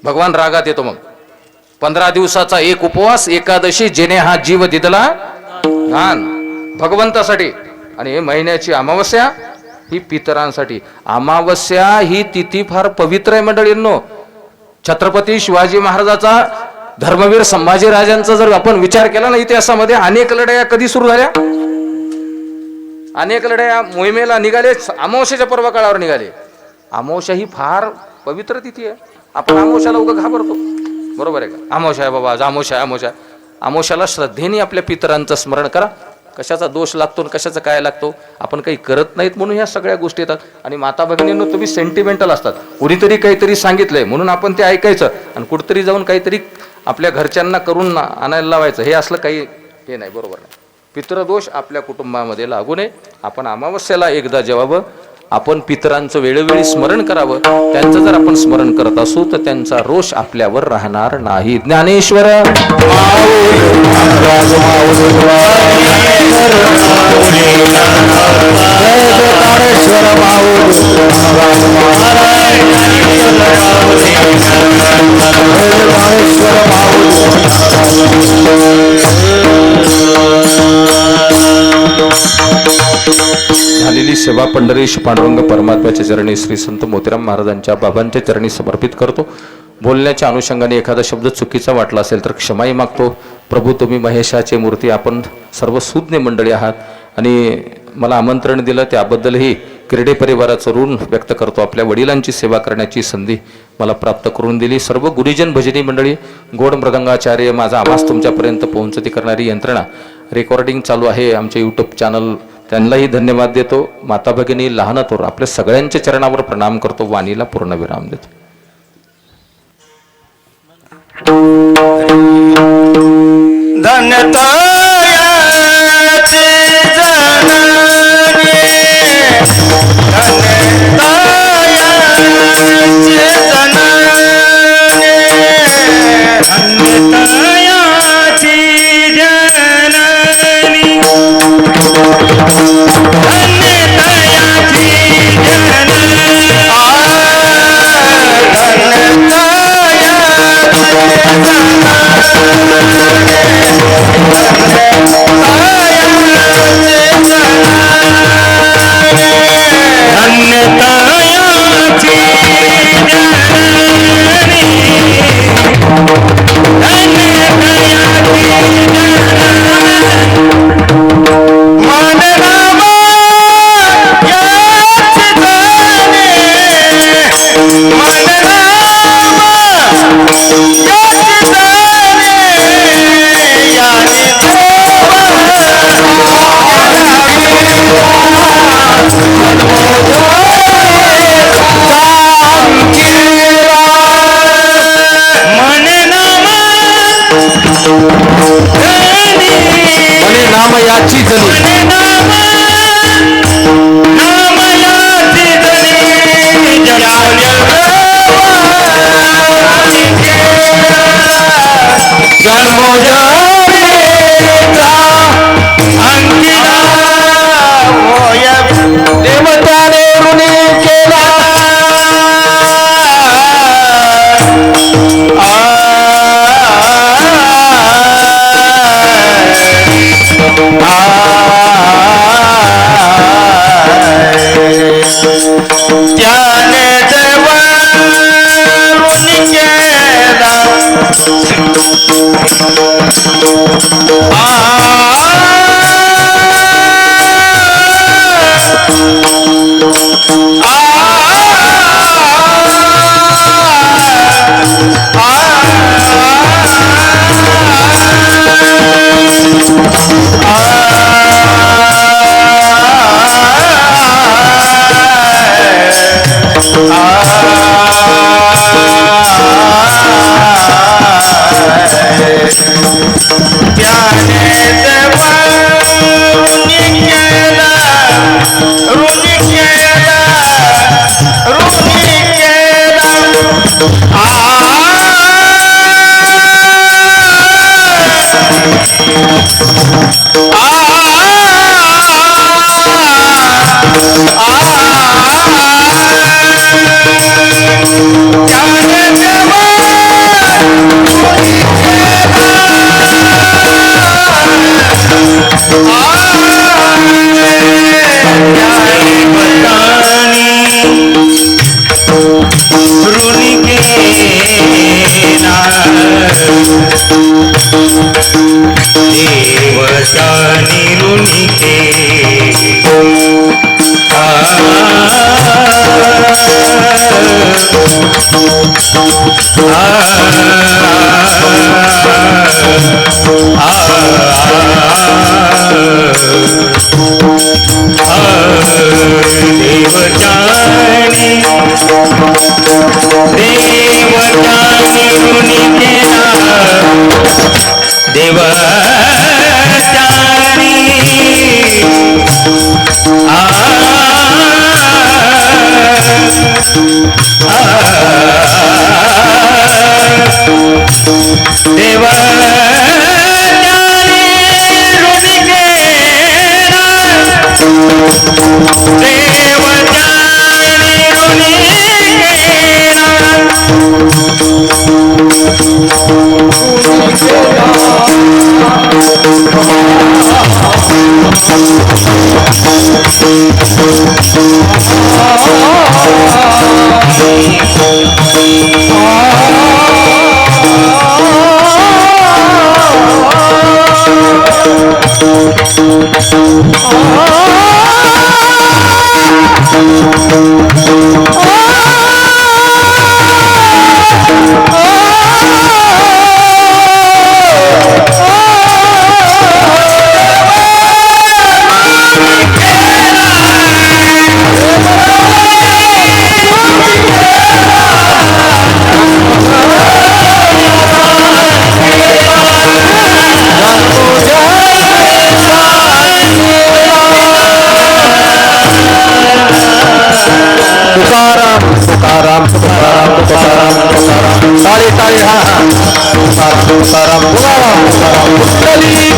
Speaker 1: भगवान रागात येतो. मग 15 दिवसाचा एक उपवास, एकादशी, जेणे हा जीव दिदला दान भगवंतासाठी. आणि महिन्याची अमावस्या ही पितरांसाठी. अमावस्या ही तिथी फार पवित्र आहे मंडळींनो. छत्रपती शिवाजी महाराजाचा, धर्मवीर संभाजीराजांचा जर आपण विचार केला ना, इतिहासामध्ये अनेक लढाया कधी सुरू झाल्या? अनेक लढाया मोहिमेला निघाले, अमावस्येच्या पर्व काळावर निघाले. अमावस्या ही फार पवित्र तिथी आहे. आपण अमावस्याला उगा घाबरतो, बरोबर आहे का? अमावस्या आहे बाबा, अमावस्या. अमावस्याला श्रद्धेने आपल्या पितरांचं स्मरण करा. कशाचा दोष लागतो, कशाचा काय लागतो, आपण काही करत नाहीत म्हणून ह्या सगळ्या गोष्टी येतात. आणि माता भगिनींनो, तुम्ही सेंटिमेंटल असतात. कुणीतरी काहीतरी सांगितलंय म्हणून आपण ते ऐकायचं आणि कुठतरी जाऊन काहीतरी आपल्या घरच्यांना करून आणायला लावायचं, हे असलं काही हे नाही, बरोबर नाही. पितृदोष आपल्या कुटुंबामध्ये लागू नये. आपण अमावस्येला एकदा जेवावं. आपण पितरांचं वेळोवेळी स्मरण करावं. त्यांचं जर आपण स्मरण करत असू तर त्यांचा रोष आपल्यावर राहणार नाही. ज्ञानेश्वर झालेली सेवा पंढरीश पांडुरंग परमात्म्याच्या चरणी, श्री संत मोतीराम महाराजांच्या बाबांच्या चरणी समर्पित करतो. बोलण्याच्या अनुषंगाने एखादा शब्द चुकीचा वाटला असेल तर क्षमाही मागतो. प्रभू, तुम्ही महेशाचे मूर्ती, आपण सर्व सुज्ञ मंडळी आहात आणि मला आमंत्रण दिलं त्याबद्दलही किरडे परिवाराचं ऋण व्यक्त करतो. आपल्या वडिलांची सेवा करण्याची संधी मला प्राप्त करून दिली. सर्व गुरुजन भजनी मंडळी, गोड मृदंगाचार्य, माझा आवाज तुमच्यापर्यंत पोहोचती करणारी यंत्रणा रेकॉर्डिंग चालू आहे आमचे यूट्यूब चॅनल, त्यांनाही धन्यवाद देतो. माता भगिनी, लहान थोर आपल्या सगळ्यांच्या चरणावर प्रणाम करतो. वाणीला पूर्णविराम देतो.
Speaker 2: धन्यतायाचे जननी, धन्यतायाचे जननी, धन्यतायाची जननी, धन्यतायाची
Speaker 1: तुकाराम तुकाराम तुकाराम विठ्ठली